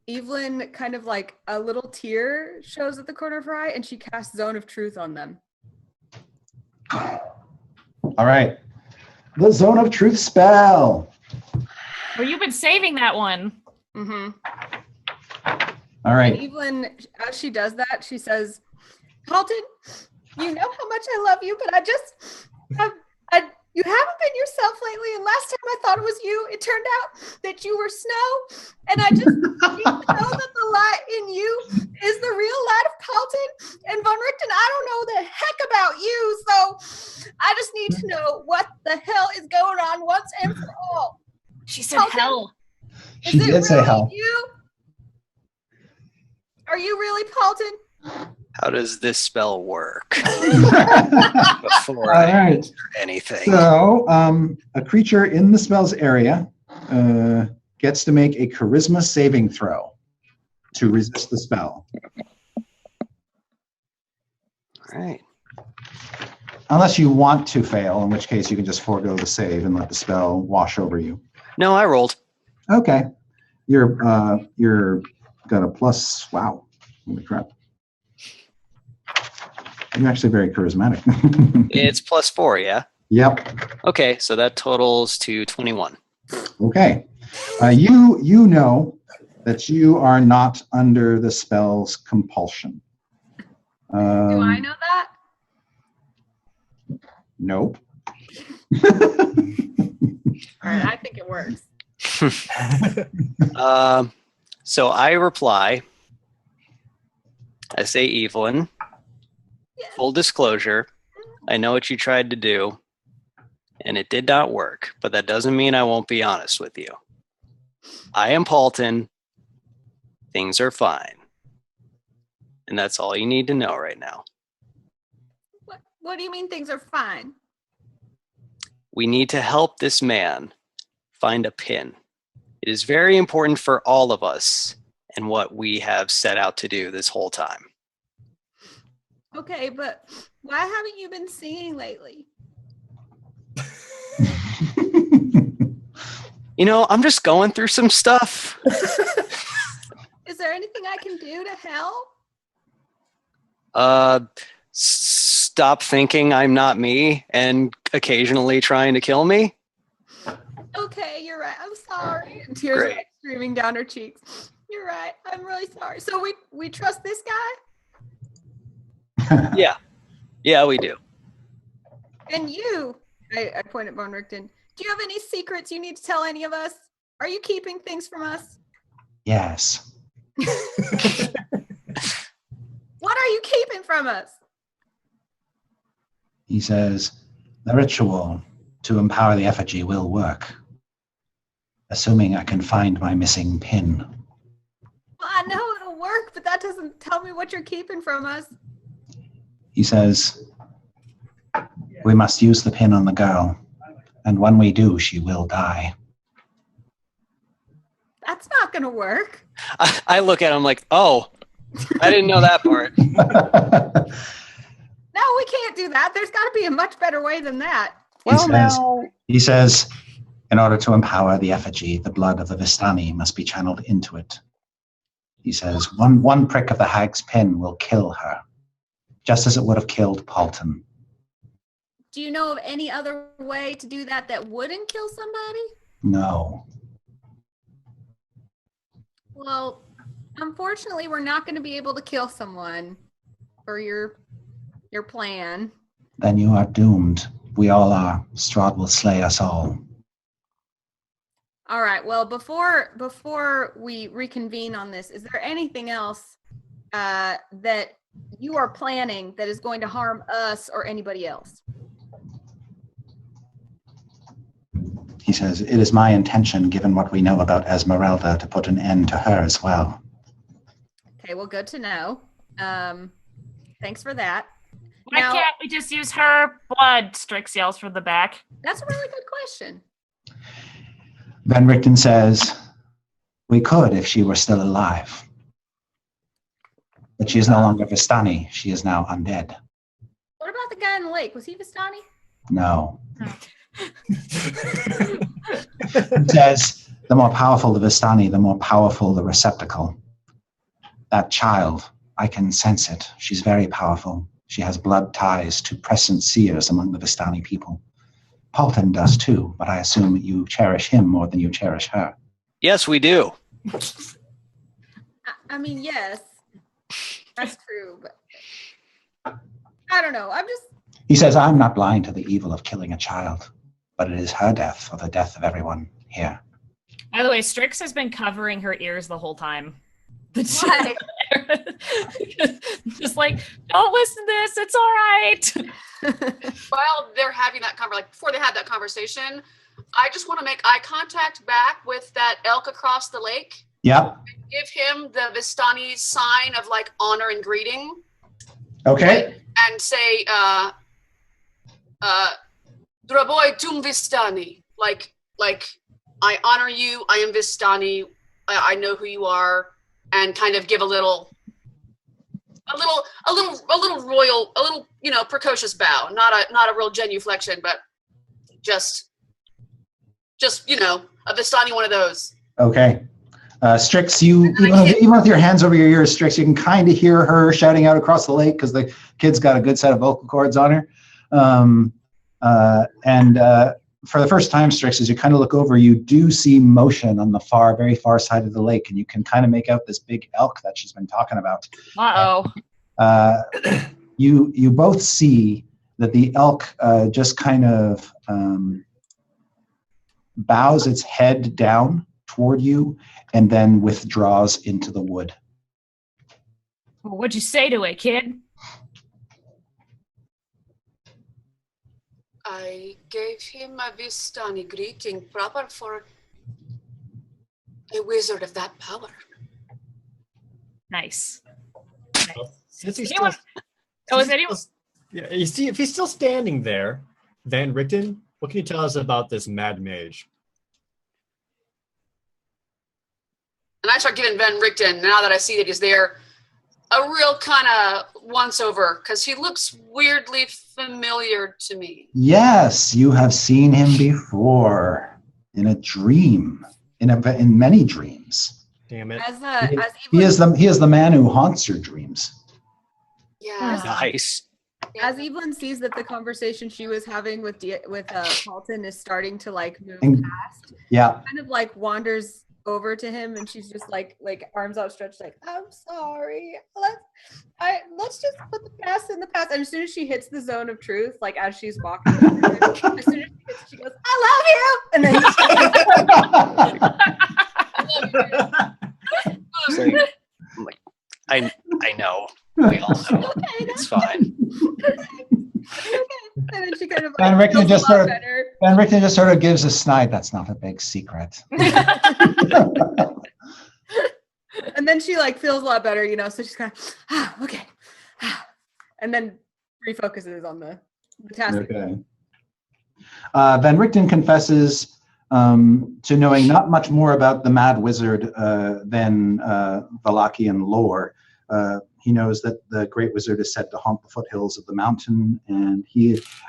Evelyn, kind of like a little tear shows at the corner of her eye, and she casts Zone of Truth on them. All right. The Zone of Truth spell. Well, you've been saving that one. Mm-hmm. All right. And Evelyn, as she does that, she says, Paulton, you know how much I love you, but you haven't been yourself lately, and last time I thought it was you, it turned out that you were Snow, and I just need to know that the light in you is the real light of Paulton, and Von Richten, I don't know the heck about you, so I just need to know what the hell is going on once and for all. She said Paulton, hell. She did say hell. You? Are you really Paulton? How does this spell work? All Before I right. answer anything. So, a creature in the spell's area gets to make a charisma saving throw to resist the spell. All right. Unless you want to fail, in which case you can just forego the save and let the spell wash over you. No, I rolled. Okay. You're got a plus. Wow. Holy crap. You're actually very charismatic. It's +4, yeah? Yep. Okay, so that totals to 21. Okay. You know that you are not under the spell's compulsion. Do I know that? Nope. All right, I think it works. So I reply. I say, Evelyn, Yes. full disclosure, I know what you tried to do, and it did not work, but that doesn't mean I won't be honest with you. I am Paulton. Things are fine. And that's all you need to know right now. What do you mean things are fine? We need to help this man find a pin. It is very important for all of us and what we have set out to do this whole time. Okay, but why haven't you been singing lately? You know, I'm just going through some stuff. Is there anything I can do to help? Stop thinking I'm not me and occasionally trying to kill me. Okay, you're right. I'm sorry. And tears are Great. like streaming down her cheeks. You're right. I'm really sorry. So we trust this guy? Yeah, we do. And you, I point at Von Richten. Do you have any secrets you need to tell any of us? Are you keeping things from us? Yes. What are you keeping from us? He says, the ritual to empower the effigy will work, assuming I can find my missing pin. Well, I know it'll work, but that doesn't tell me what you're keeping from us. He says, we must use the pin on the girl, and when we do, she will die. That's not going to work. I look at him like, oh, I didn't know that part. No, we can't do that. There's got to be a much better way than that. He says, in order to empower the effigy, the blood of the Vistani must be channeled into it. He says, one prick of the hag's pin will kill her, just as it would have killed Paulton. Do you know of any other way to do that that wouldn't kill somebody? No. Well, unfortunately, we're not going to be able to kill someone for your plan. Then you are doomed. We all are. Strahd will slay us all. All right. Well, before we reconvene on this, is there anything else that you are planning that is going to harm us or anybody else? He says, it is my intention, given what we know about Esmeralda, to put an end to her as well. Okay, well, good to know. Thanks for that. Why Now- can't we just use her blood? Strix yells from the back. That's a really good question. Van Richten says, we could if she were still alive. But she is no longer Vistani. She is now undead. What about the guy in the lake? Was he Vistani? No. He says, the more powerful the Vistani, the more powerful the receptacle. That child, I can sense it. She's very powerful. She has blood ties to prescient seers among the Vistani people. Paulton does too, but I assume you cherish him more than you cherish her. Yes, we do. I mean, yes, that's true, but I don't know. He says, I'm not blind to the evil of killing a child, but it is her death or the death of everyone here. By the way, Strix has been covering her ears the whole time. Why? Just like, don't listen to this. It's all right. While they're having that before they had that conversation, I just want to make eye contact back with that elk across the lake. Yep. Give him the Vistani sign of like honor and greeting. Okay. And say, Draboy tum Vistani. Like I honor you. I am Vistani. I know who you are, and kind of give a little royal, precocious bow. Not a real genuflection, but just a Vistani one of those. Okay. Strix, even with your hands over your ears, Strix, you can kind of hear her shouting out across the lake because the kid's got a good set of vocal cords on her. And for the first time, Strix, as you kind of look over, you do see motion on the very far side of the lake, and you can kind of make out this big elk that she's been talking about. Uh-oh. You both see that the elk just kind of bows its head down toward you and then withdraws into the wood. Well, what'd you say to it, kid? I gave him a Vistani greeting proper for a wizard of that power. Nice. Since he's Anyone- still, Oh, is since he's anyone? still- yeah, you see, if he's still standing there, Van Richten, what can you tell us about this mad mage? And I start giving Van Richten, now that I see that he's there, a real kind of once over, because he looks weirdly familiar to me. Yes, you have seen him before in a dream, in many dreams. Damn it. As He Evelyn, is the man who haunts your dreams. Yeah. Nice. as Evelyn sees that the conversation she was having with Paulton is starting to like move And- past, Yeah. kind of like wanders over to him, and she's just like arms outstretched, like, I'm sorry. Let's just put the past in the past. And as soon as she hits the zone of truth, like as she's walking, as soon as she goes, I love you, and then It's like, I'm like, I know. We all know. It's fine. and then she kind of Van Richten feels just a lot sort of- better. Van Richten just sort of gives a snide. That's not a big secret. And then she like feels a lot better, so she's kind of okay, and then refocuses on the task. Okay. Van Richten confesses to knowing not much more about the Mad Wizard than Valachian lore. He knows that the Great Wizard is said to haunt the foothills of the mountain, and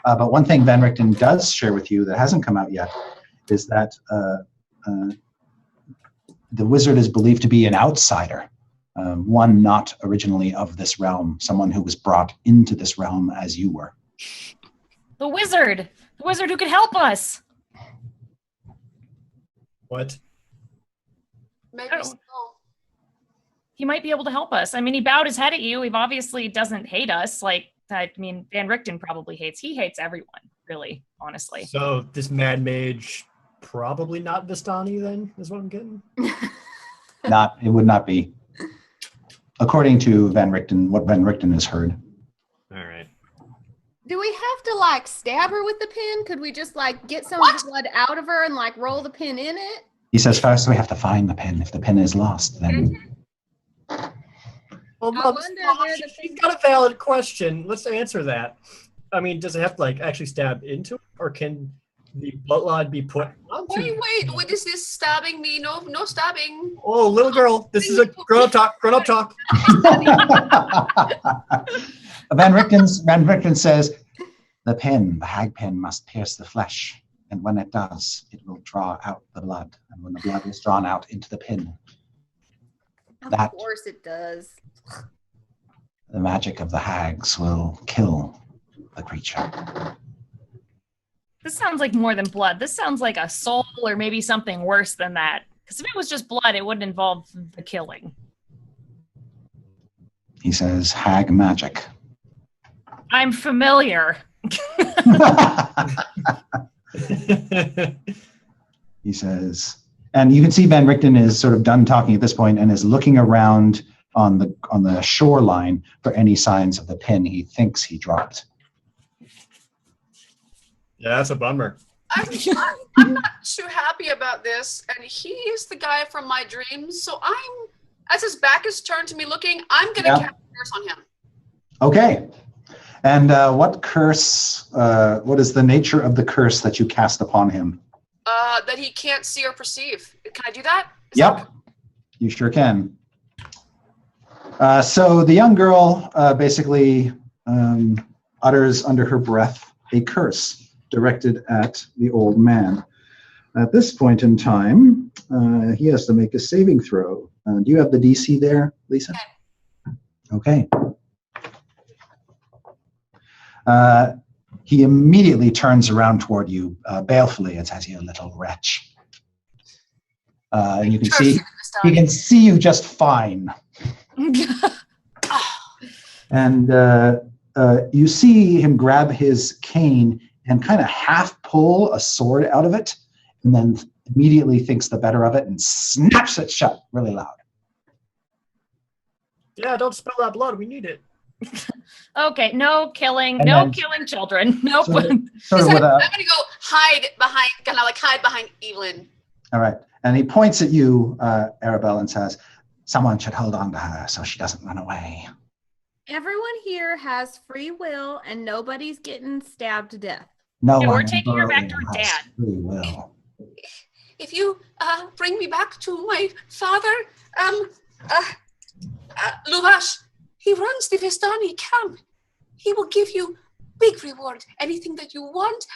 but one thing Van Richten does share with you that hasn't come out yet is that the wizard is believed to be an outsider, one not originally of this realm, someone who was brought into this realm as you were. The wizard who could help us. What? maybe Oh. so. He might be able to help us. I mean, he bowed his head at you. He obviously doesn't hate us. Like, I mean, Van Richten probably hates. He hates everyone, really, honestly. So this mad mage, probably not Vistani then, is what I'm getting? It would not be. According to Van Richten, what Van Richten has heard. All right. Do we have to like stab her with the pin? Could we just like get some blood out of her and like roll the pin in it? He says first we have to find the pin. If the pin is lost, then Well, I no, wonder where the she's got a valid question. Let's answer that. I mean, does it have to like actually stab into it, or can the bloodline be put onto? Wait, what is this stabbing me? No stabbing. Oh, little girl, this is a grown-up talk. Grown-up talk. Van Richten says the hag pin must pierce the flesh, and when it does, it will draw out the blood. And when the blood is drawn out into the pin, Of course it does. the magic of the hags will kill the creature. This sounds like more than blood. This sounds like a soul or maybe something worse than that. Because if it was just blood, it wouldn't involve the killing. He says hag magic. I'm familiar. He says, and you can see Van Richten is sort of done talking at this point and is looking around on the shoreline for any signs of the pin he thinks he dropped. Yeah, that's a bummer. I'm not too happy about this, and he is the guy from my dreams. So as his back is turned to me looking, I'm gonna Yeah. cast a curse on him. Okay. And what curse, what is the nature of the curse that you cast upon him? That he can't see or perceive. Can I do that? Is Yep, that- you sure can. So the young girl basically utters under her breath a curse directed at the old man. At this point in time, he has to make a saving throw. Do you have the DC there, Lisa? Okay. He immediately turns around toward you balefully and says, "You little wretch." And you can Curse see him, he Vistani. can see you just fine. And you see him grab his cane and kind of half pull a sword out of it, and then immediately thinks the better of it and snaps it shut really loud. Yeah, don't spill that blood. We need it. Okay, no killing, And no then- killing children. Nope. Sort of He with said, a, I'm gonna go hide behind Evelyn. all right. And he points at you, Arabelle, and says, someone should hold on to her so she doesn't run away. Everyone here has free will and nobody's getting stabbed to death. No Yeah, one we're in taking her back to Berlin her has dad. free will. If you bring me back to my father, Luvash, he runs the Vistani camp. He will give you big reward. Anything that you want,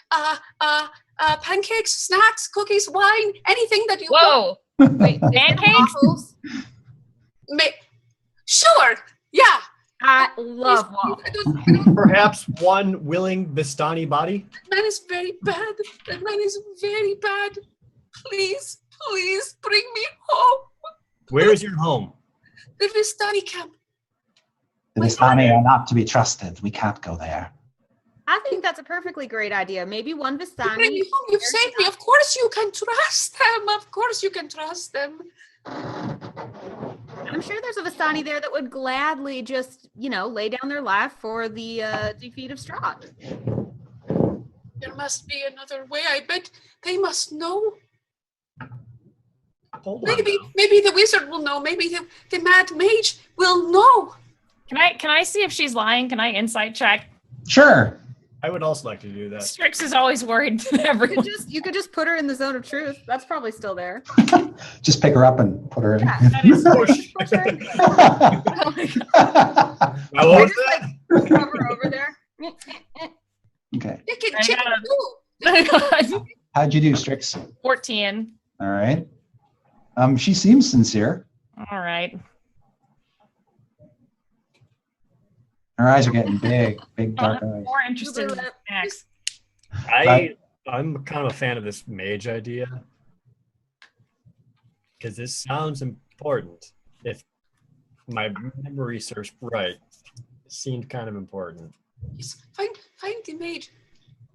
pancakes, snacks, cookies, wine, anything that you want. Whoa. Wait, Pancakes? waffles? Sure, yeah. I love waffles. I don't, Perhaps one willing Vistani body. that man is very bad. That man is very bad. Please, please bring me home. Where is your home? The Vistani camp. The Vistani are not to be trusted. We can't go there. I think that's a perfectly great idea. Maybe one Bring Vistani. me home. You've saved me. Of course you can trust them. Of course you can trust them. I'm sure there's a Vistani there that would gladly just, lay down their life for the defeat of Strahd. There must be another way. I bet they must know. Hold on. Maybe now. maybe the wizard will know. Maybe the mad mage will know. Can I see if she's lying? Can I insight check? Sure. I would also like to do that. Strix is always worried that everyone. You could just put her in the zone of truth. That's probably still there. Just pick her up and put her in. That is so Push her in. Oh my God. Now, what was Just, that? Cover over there. Okay. Chicken, I chicken, gotta- too. How'd you do, Strix? 14. All right. She seems sincere. All right. Her eyes are getting big dark eyes. More interested in snacks. I'm kind of a fan of this mage idea because this sounds important. If my memory serves right, it seemed kind of important. Yes, find the mage.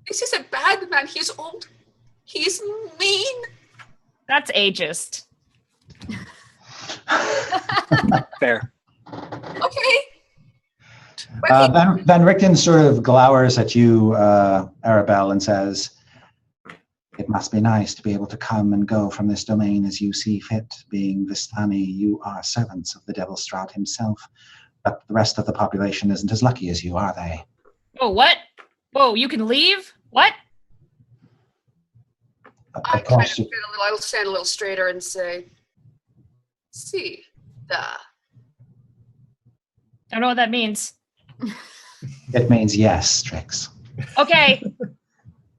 This is a bad man. He's old. He's mean. That's ageist. Fair. Okay. But Van Richten sort of glowers at you, Arabelle, and says, it must be nice to be able to come and go from this domain as you see fit. Being Vistani, you are servants of the Devil Strahd himself, but the rest of the population isn't as lucky as you, are they? Oh, what? Whoa, you can leave? What? I Of kind of course, feel a little. I'll stand a little straighter and say, "See, I don't know what that means. it means yes, Strix. Okay. So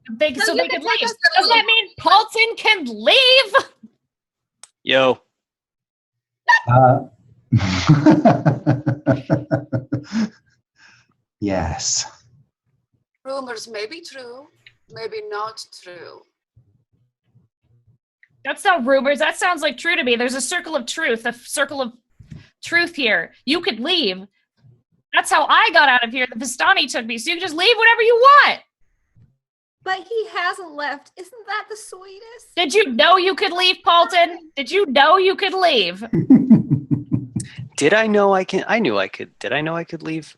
No, they you could can leave. take us to Does the- that mean Paulton can leave? Yo, Yes. rumors may be true, maybe not true." That's not rumors. That sounds like true to me. There's a circle of truth here. You could leave. That's how I got out of here. The Vistani took me. So you can just leave whenever you want. But he hasn't left. Isn't that the sweetest? Did you know you could leave, Paulton? Did you know you could leave? did I know I can? I knew I could. Did I know I could leave?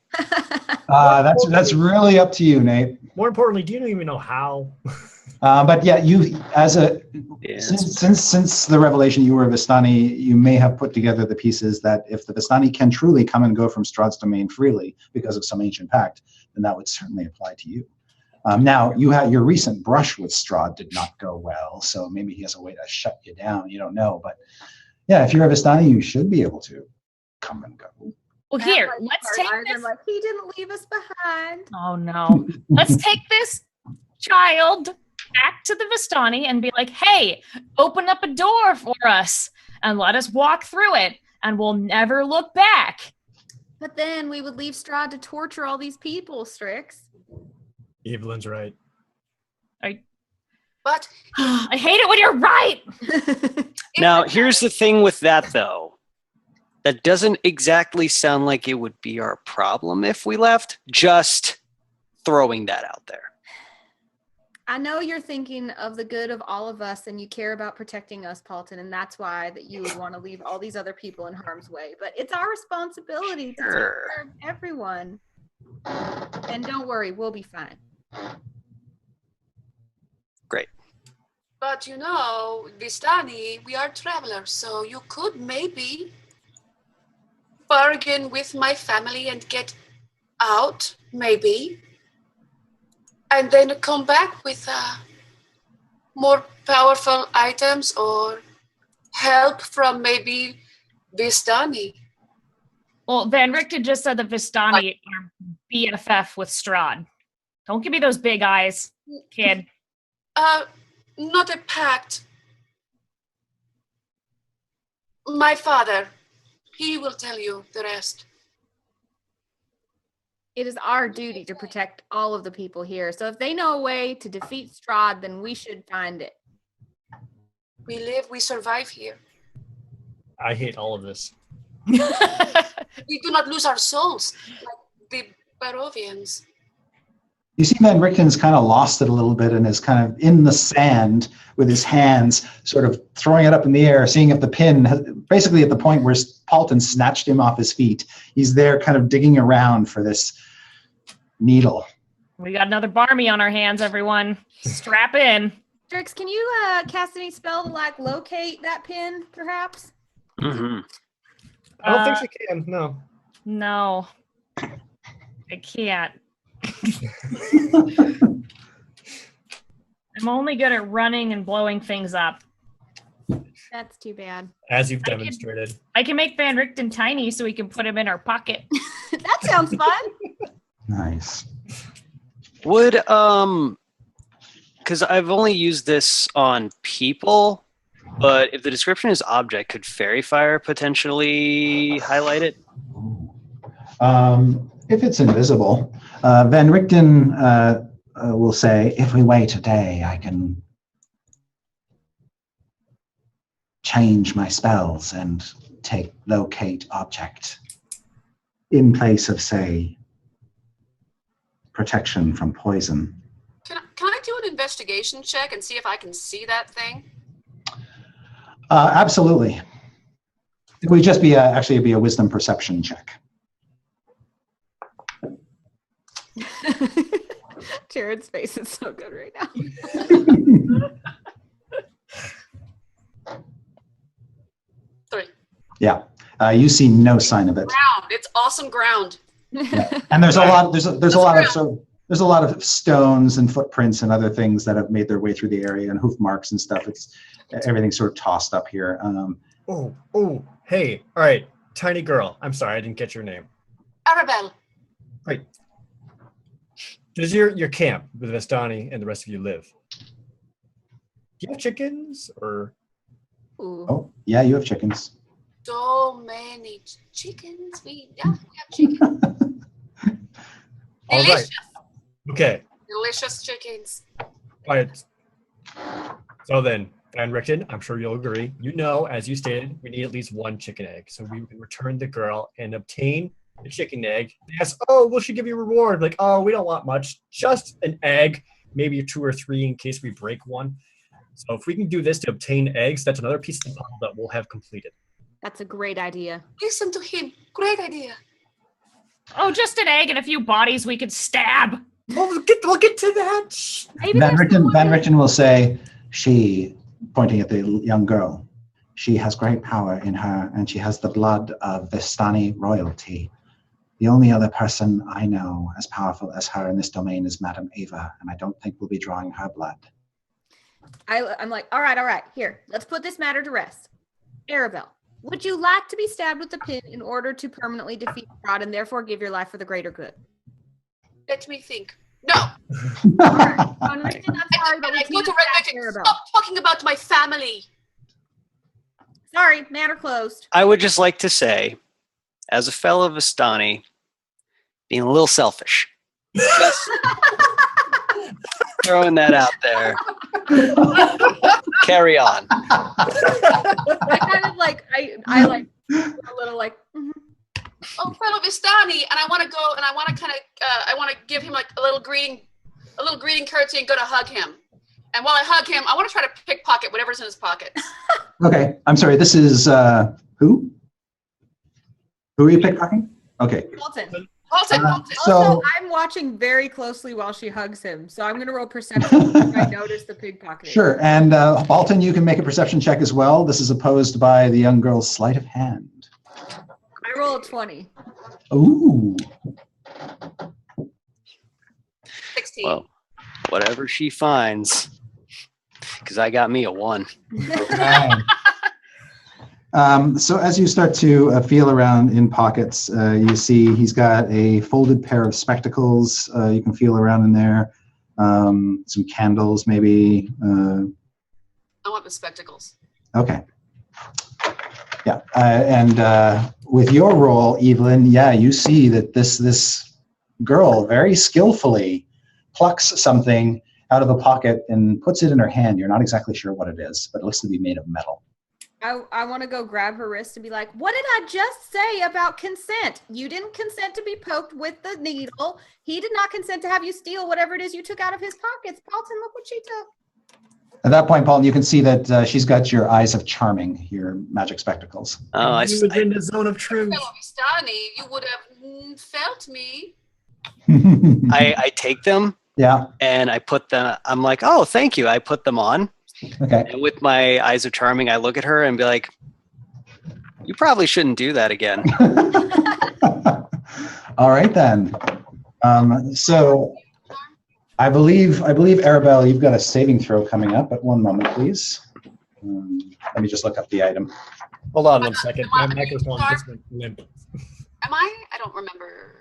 That's really up to you, Nate. More importantly, do you even know how? But yeah, you as a Yeah, since the revelation you were a Vistani, you may have put together the pieces that if the Vistani can truly come and go from Strahd's domain freely because of some ancient pact, then that would certainly apply to you. Now, you had your recent brush with Strahd did not go well, so maybe he has a way to shut you down. You don't know, but yeah, if you're a Vistani, you should be able to come and go. Well, here, let's take this. Like, he didn't leave us behind. Oh, no. Let's take this child back to the Vistani and be like, hey, open up a door for us and let us walk through it, and we'll never look back. But then we would leave Strahd to torture all these people, Strix. Evelyn's right. But I hate it when you're right. Now, here's the thing with that, though. That doesn't exactly sound like it would be our problem if we left. Just throwing that out there. I know you're thinking of the good of all of us and you care about protecting us, Paulton, and that's why that you would want to leave all these other people in harm's way. But it's our responsibility to take care of everyone. And don't worry, we'll be fine. Great. But you know, Vistani, we are travelers, so you could maybe bargain with my family and get out, maybe. And then come back with more powerful items or help from maybe Vistani. Well, Van Richten just said that Vistani are BFF with Strahd. Don't give me those big eyes, kid. Not a pact. My father, he will tell you the rest. It is our duty to protect all of the people here. So if they know a way to defeat Strahd, then we should find it. We live, we survive here. I hate all of this. We do not lose our souls like the Barovians. You see Van Richten's kind of lost it a little bit and is kind of in the sand with his hands, sort of throwing it up in the air, seeing if the pin, basically at the point where Paulton snatched him off his feet, he's there kind of digging around for this needle. We got another Barmy on our hands, everyone. Strap in. Drix, can you cast any spell to like locate that pin, perhaps? Mm-hmm. I don't think she can. No. No. I can't. I'm only good at running and blowing things up. That's too bad. As you've demonstrated. I can make Van Richten tiny so we can put him in our pocket. That sounds fun. Nice. Would because I've only used this on people, but if the description is object, could fairy fire potentially highlight it? If it's invisible, Van Richten will say, if we wait a day, I can change my spells and take locate object in place of, say, protection from poison. Can I do an investigation check and see if I can see that thing? Absolutely. It would just be actually it'd be a wisdom perception check. Jared's face is so good right now. 3. Yeah, you see no sign of it. Ground. It's awesome ground. Yeah. And there's a lot. There's a lot of there's a lot of stones and footprints and other things that have made their way through the area and hoof marks and stuff. It's everything's sort of tossed up here. Hey, all right, tiny girl. I'm sorry, I didn't get your name. Arabelle. Right. Does your camp with Vistani and the rest of you live? Do you have chickens or? Ooh. Oh, yeah, you have chickens. So many chickens. We have chickens. All Delicious. right. Okay. Delicious chickens. All right. So then, Van Richten, I'm sure you'll agree. You know, as you stated, we need at least one chicken egg. So we can return the girl and obtain the chicken egg. Yes. Oh, will she give you a reward? Like, oh, we don't want much. Just an egg, maybe 2 or 3 in case we break one. So if we can do this to obtain eggs, that's another piece of the puzzle that we'll have completed. That's a great idea. Listen to him. Great idea. Oh, just an egg and a few bodies we could stab. We'll get to that. Maybe Van there's someone Richten will say, she, pointing at the young girl, she has great power in her and she has the blood of Vistani royalty. The only other person I know as powerful as her in this domain is Madame Ava, and I don't think we'll be drawing her blood. I'm like, all right, here, let's put this matter to rest. Arabelle, would you like to be stabbed with the pin in order to permanently defeat fraud and therefore give your life for the greater good? Let me think. No. Van Richten, I'm sorry, but we I go can't to Red stab Ricket. Arabelle. Stop talking about my family. Sorry, matter closed. I would just like to say, as a fellow Vistani, being a little selfish. Just throwing that out there. Carry on. I kind of like, I like a little like, mhm. Oh, fellow Vistani, and I want to go and I want to kind of I want to give him like a little greeting curtsy and go to hug him. And while I hug him, I want to try to pickpocket whatever's in his pockets. Okay, I'm sorry. This is who? Who are you pickpocketing? Okay. Colton. Colton. So- Also, I'm watching very closely while she hugs him, so I'm going to roll perception if I notice the pickpocketing. Sure. And Alton, you can make a perception check as well. This is opposed by the young girl's sleight of hand. I roll a 20. Ooh. 16. Well, whatever she finds, because I got me a 1. Okay. So as you start to feel around in pockets, you see he's got a folded pair of spectacles. You can feel around in there. Some candles, maybe. I want the spectacles. Okay. Yeah, and with your role, Evelyn, yeah, you see that this girl very skillfully plucks something out of a pocket and puts it in her hand. You're not exactly sure what it is, but it looks to be made of metal. I want to go grab her wrist and be like, what did I just say about consent? You didn't consent to be poked with the needle. He did not consent to have you steal whatever it is you took out of his pockets. Paulton, look what she took. At that point, Paul, you can see that she's got your eyes of charming, your magic spectacles. Oh, I, He was in the zone of truth. Fellow Vistani, you would have felt me. I take them Yeah, and I put them. I'm like, oh, thank you. I put them on, okay. and with my eyes of charming, I look at her and be like, you probably shouldn't do that again. All right, then. So I believe, Arabelle, you've got a saving throw coming up. At one moment, please. Let me just look up the item. Hold on 1 second. Am I My the microphone star? just went limp. Am I? I don't remember.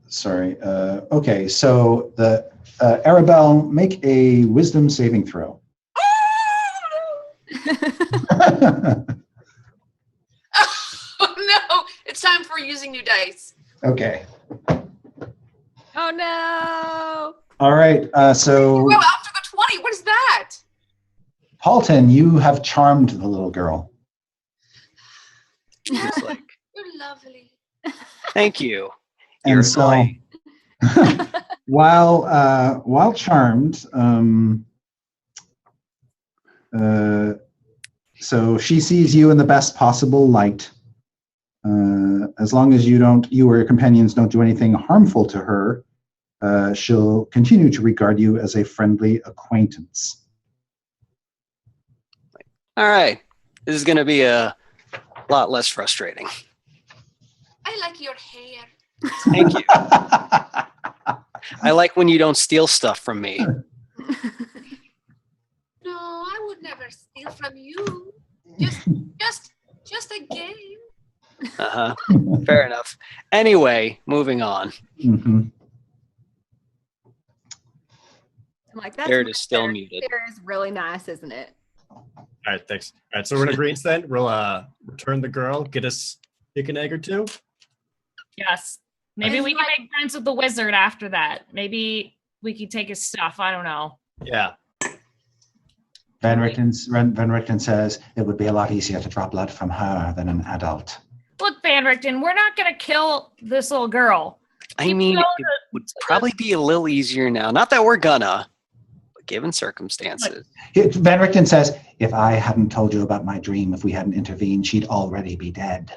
Sorry. Okay, so the Arabelle, make a wisdom saving throw. Oh no! It's time for using new dice. Okay. Oh no. All right. So Well, after the 20, what is that? Paulton, you have charmed the little girl. It's like, You're lovely. thank you. And You're so annoying. while charmed, so she sees you in the best possible light. As long as you or your companions don't do anything harmful to her, she'll continue to regard you as a friendly acquaintance. All right. This is going to be a lot less frustrating. I like your hair. Thank you. I like when you don't steal stuff from me. No, I would never steal from you. Just a game. Uh-huh. Fair enough. Anyway, moving on. Mhm. I'm like, that's There it is, much still better. muted. Hair is really nice, isn't it? All right, thanks. All right, so we're in agreement then. We'll return the girl, get us chicken egg or two. Yes. Maybe we can make friends with the wizard after that. Maybe we could take his stuff. I don't know. Yeah. Van Richten says it would be a lot easier to draw blood from her than an adult. Look, Van Richten, we're not going to kill this little girl. I mean, know it would probably be a little easier now. Not that we're gonna, but given circumstances. Van Richten says, if I hadn't told you about my dream, if we hadn't intervened, she'd already be dead.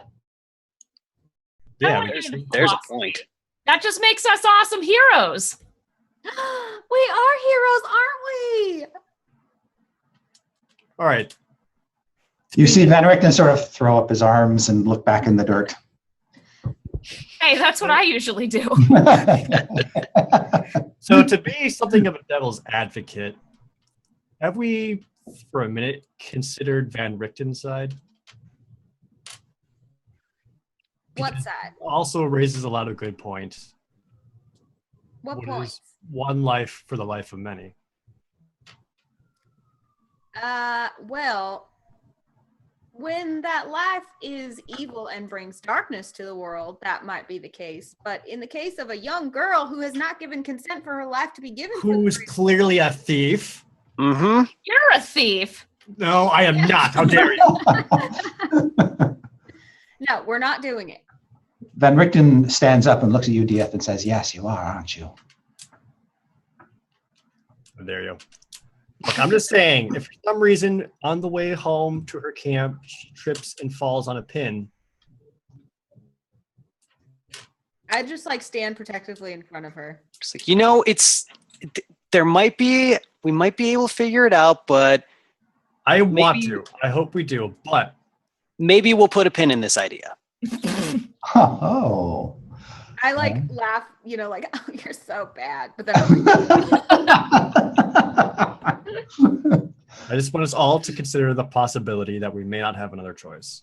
Yeah. I we- like There's a philosophy. point. That just makes us awesome heroes. We are heroes, aren't we? All right. You see Van Richten sort of throw up his arms and look back in the dirt. Hey, that's what I usually do. So to be something of a devil's advocate, have we, for a minute, considered Van Richten's side? What side? Also raises a lot of good points. What What point? is one life for the life of many? Well, when that life is evil and brings darkness to the world, that might be the case. But in the case of a young girl who has not given consent for her life to be given, for Who's the clearly a thief? Mm-hmm. You're a thief. No, I am not. How dare you? No, we're not doing it. Van Richten stands up and looks at you, Dieth, and says, yes, you are, aren't you? How dare you? Look, I'm just saying, if for some reason on the way home to her camp, she trips and falls on a pin, I just like stand protectively in front of her. It's like, you know, we might be able to figure it out, but I want Maybe- to. I hope we do, but maybe we'll put a pin in this idea. Oh. I like Okay. laugh, you know, like, oh, you're so bad. But then I'm like, I just want us all to consider the possibility that we may not have another choice.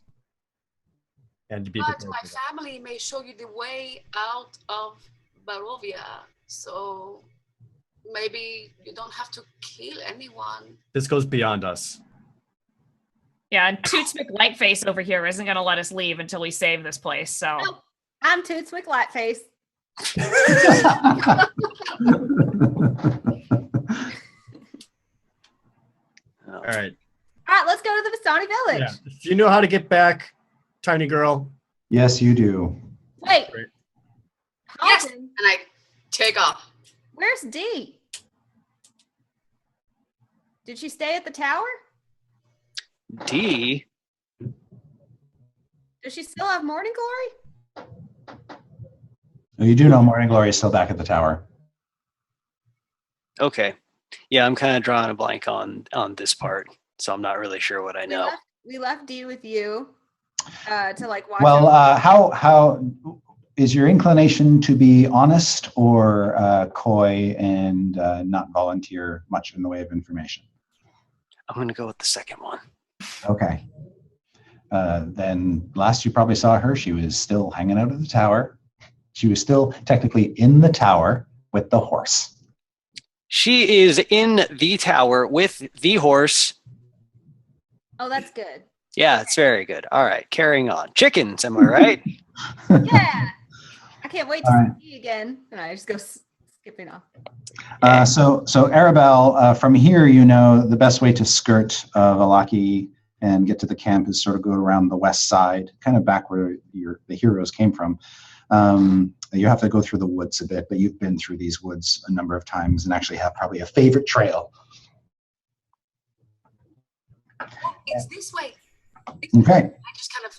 And to be But prepared my for that. family may show you the way out of Barovia. So maybe you don't have to kill anyone. This goes beyond us. Yeah, and Toots McLightface over here isn't going to let us leave until we save this place. So I'm Toots McLightface. Oh. All right. All right, let's go to the Vistani village. Yeah. Do you know how to get back, tiny girl? Yes, you do. Wait. Great. Yes. Halton, And I take off. where's Dee? Did she stay at the tower? D. Does she still have morning glory? You do know Morning Glory is still back at the tower. Okay. Yeah, I'm kind of drawing a blank on this part, so I'm not really sure what I know. We left Dee with you to like watch. Well, over- how is your inclination to be honest or coy and not volunteer much in the way of information? I'm going to go with the second one. Okay. Then last you probably saw her, she was still hanging out of the tower. She was still technically in the tower with the horse. She is in the tower with the horse. Oh, that's good. Yeah, it's very good. All right, carrying on. Chickens, am I right? Yeah. I can't wait to All right. see you again. And I just go skipping off. So Arabelle, from here, you know the best way to skirt Valaki and get to the camp is sort of go around the west side, kind of back where the heroes came from. You have to go through the woods a bit, but you've been through these woods a number of times and actually have probably a favorite trail. Oh, it's this way. Okay. I just kind of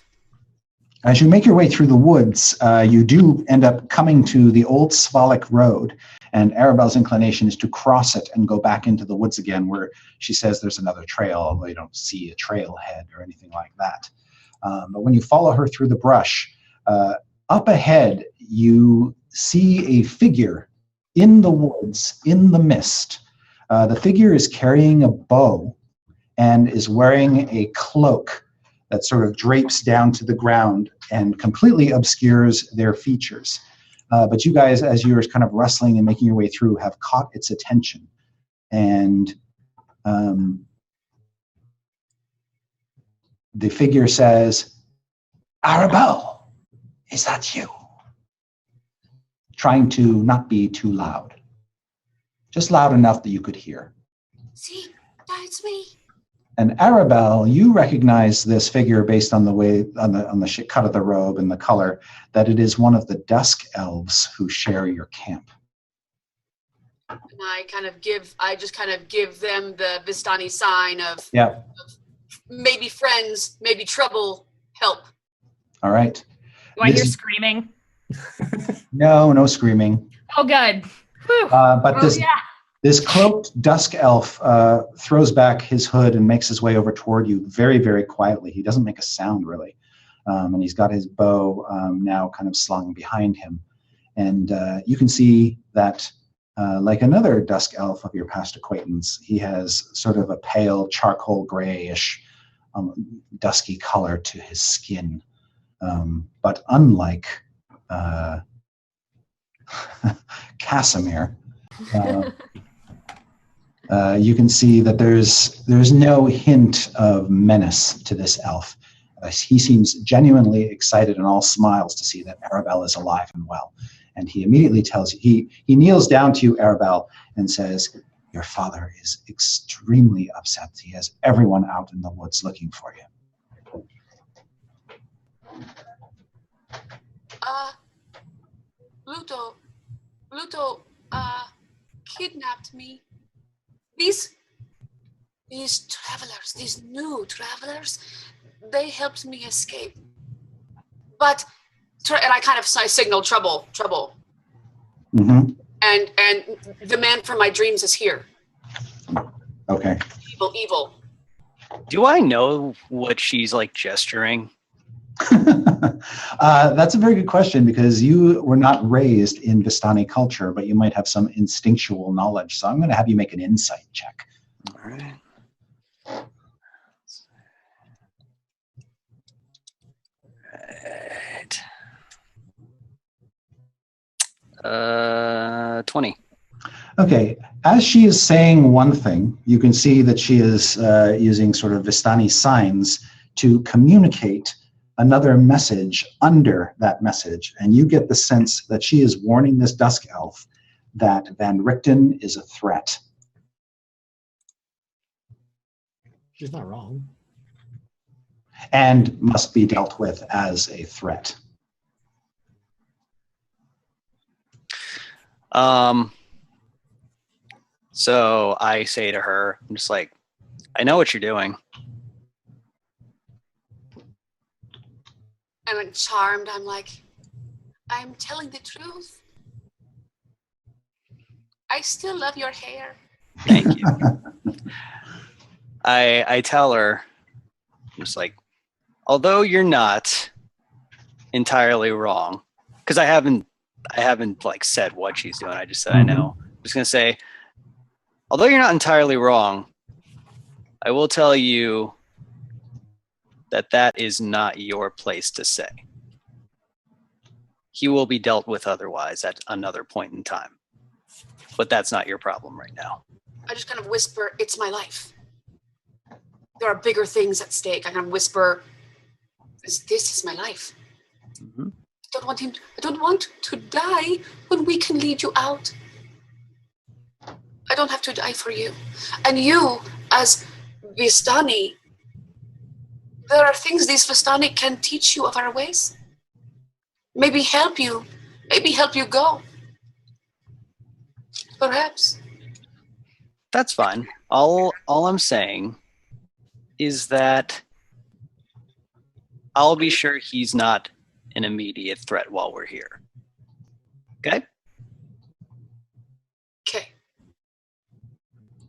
As you make your way through the woods, you do end up coming to the old Svalak Road, and Arabelle's inclination is to cross it and go back into the woods again, where she says there's another trail, although you don't see a trailhead or anything like that. But when you follow her through the brush, up ahead, you see a figure in the woods, in the mist. The figure is carrying a bow and is wearing a cloak that sort of drapes down to the ground and completely obscures their features. But you guys, as you're kind of rustling and making your way through, have caught its attention. And the figure says, Arabelle, is that you? Trying to not be too loud. Just loud enough that you could hear. see, that's me. And Arabelle, you recognize this figure based on the way, on the cut of the robe and the color, that it is one of the Dusk Elves who share your camp. And I just kind of give them the Vistani sign of Yeah. maybe friends, maybe trouble, help. All right. Do I hear This- screaming? No screaming. Oh, good. Whew. But Oh, yeah. this cloaked Dusk Elf throws back his hood and makes his way over toward you very, very quietly. He doesn't make a sound, really. And he's got his bow now kind of slung behind him. And you can see that, like another Dusk Elf of your past acquaintance, he has sort of a pale charcoal grayish dusky color to his skin. But unlike Casimir, you can see that there's no hint of menace to this elf. He seems genuinely excited and all smiles to see that Arabelle is alive and well. And he immediately tells you, he kneels down to you, Arabelle, and says, Your father is extremely upset. He has everyone out in the woods looking for you. Pluto kidnapped me. These travelers, these new travelers, they helped me escape. But, and I kind of signal trouble. Mm-hmm. And the man from my dreams is here. Okay. Evil. Do I know what she's like gesturing? That's a very good question, because you were not raised in Vistani culture, but you might have some instinctual knowledge. So I'm going to have you make an insight check. All right. 20. Okay. As she is saying one thing, you can see that she is using sort of Vistani signs to communicate another message under that message. And you get the sense that she is warning this dusk elf that Van Richten is a threat. She's not wrong. And must be dealt with as a threat. So I say to her, I'm just like, I know what you're doing. I'm charmed. I'm like, I'm telling the truth. I still love your hair. Thank you. I tell her, just like, although you're not entirely wrong, because I haven't like said what she's doing. I just said I know. I'm just gonna say, although you're not entirely wrong, I will tell you that that is not your place to say. He will be dealt with otherwise at another point in time. But that's not your problem right now. I just kind of whisper, it's my life. There are bigger things at stake. I kind of whisper, this is my life. Mm-hmm. I don't want to die when we can lead you out. I don't have to die for you. And you, as Vistani, there are things these Vistani can teach you of our ways. Maybe help you go. Perhaps. That's fine. All I'm saying is that I'll be sure he's not an immediate threat while we're here. Okay? Okay.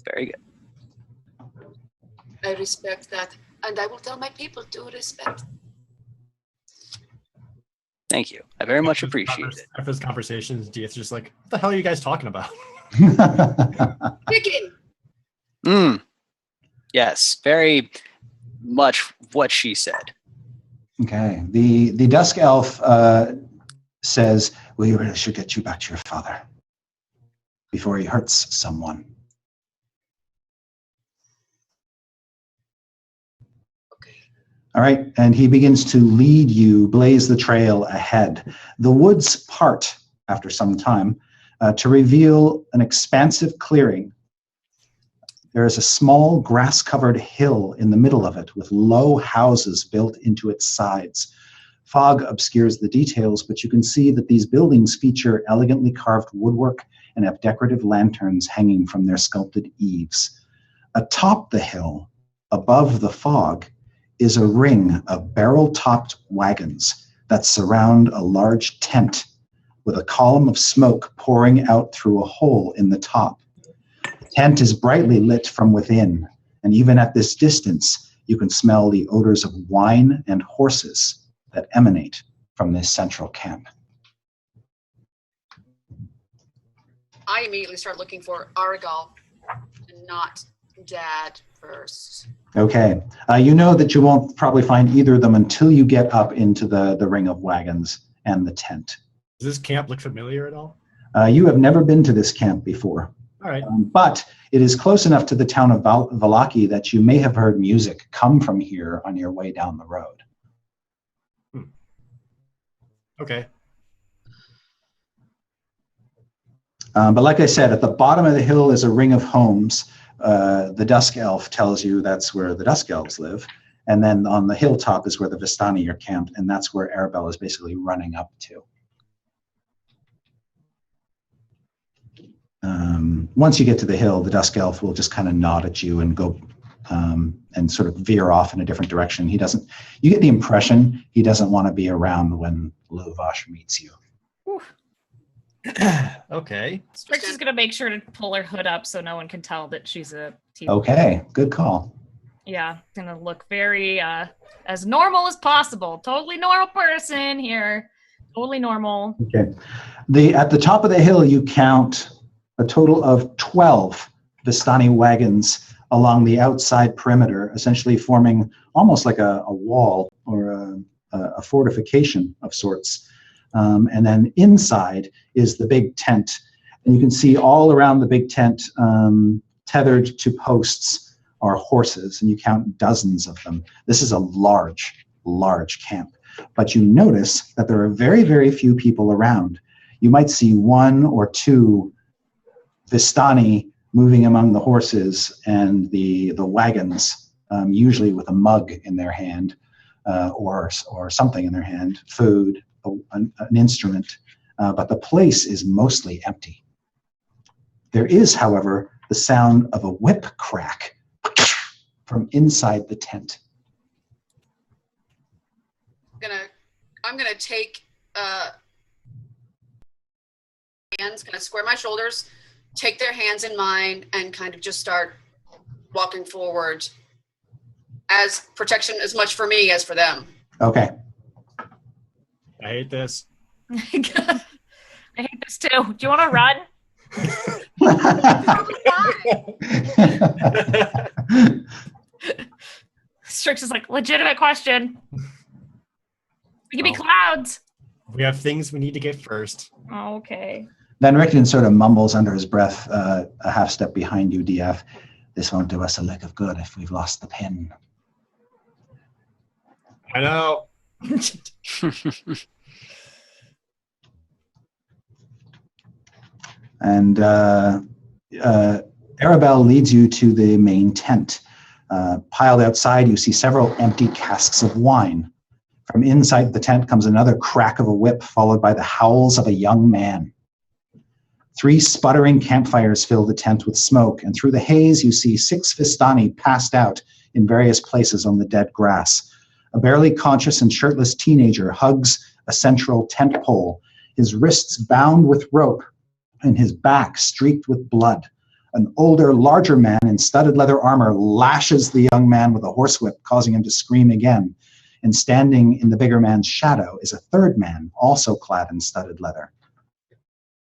Very good. I respect that. And I will tell my people to respect. Thank you. I very much appreciate it. After this conversation, Dieth's just like, what the hell are you guys talking about? Chicken. Yes, very much what she said. Okay. The dusk elf says, we really should get you back to your father before he hurts someone. Okay. All right. And he begins to lead you, blaze the trail ahead. The woods part after some time to reveal an expansive clearing. There is a small grass-covered hill in the middle of it with low houses built into its sides. Fog obscures the details, but you can see that these buildings feature elegantly carved woodwork and have decorative lanterns hanging from their sculpted eaves. Atop the hill, above the fog, is a ring of barrel-topped wagons that surround a large tent with a column of smoke pouring out through a hole in the top. The tent is brightly lit from within, and even at this distance, you can smell the odors of wine and horses that emanate from this central camp. I immediately start looking for Argal and not Dad first. Okay. You know that you won't probably find either of them until you get up into the ring of wagons and the tent. Does this camp look familiar at all? You have never been to this camp before. All right. But it is close enough to the town of Vallaki that you may have heard music come from here on your way down the road. Okay. But like I said, at the bottom of the hill is a ring of homes. The Dusk Elf tells you that's where the Dusk Elves live. And then on the hilltop is where the Vistani are camped, and that's where Arabelle is basically running up to. Once you get to the hill, the Dusk Elf will just kind of nod at you and go and sort of veer off in a different direction. You get the impression he doesn't want to be around when Luvash meets you. Okay. Strix is gonna make sure to pull her hood up so no one can tell that she's a team. Okay, good call. Yeah, gonna look very as normal as possible. Totally normal person here. Totally normal. Okay. At the top of the hill, you count a total of 12 Vistani wagons along the outside perimeter, essentially forming almost like a wall or a fortification of sorts. And then inside is the big tent. And you can see all around the big tent, tethered to posts, are horses, and you count dozens of them. This is a large, large camp. But you notice that there are very, very few people around. You might see one or two Vistani moving among the horses and the wagons, usually with a mug in their hand or something in their hand, food, an instrument, but the place is mostly empty. There is, however, the sound of a whip crack from inside the tent. I'm gonna take hands, kind of square my shoulders, take their hands in mine, and kind of just start walking forward as protection as much for me as for them. Okay. I hate this. I hate this too. Do you want to run? Strix is like, legitimate question. We can be clouds. We have things we need to get first. Okay. Van Richten sort of mumbles under his breath, a half step behind you, DF. This won't do us a lick of good if we've lost the pin. I know. And Arabelle leads you to the main tent. Piled outside, you see several empty casks of wine. From inside the tent comes another crack of a whip, followed by the howls of a young man. 3 sputtering campfires fill the tent with smoke, and through the haze you see 6 Vistani passed out in various places on the dead grass. A barely conscious and shirtless teenager hugs a central tent pole, his wrists bound with rope and his back streaked with blood. An older, larger man in studded leather armor lashes the young man with a horsewhip, causing him to scream again. And standing in the bigger man's shadow is a third man, also clad in studded leather.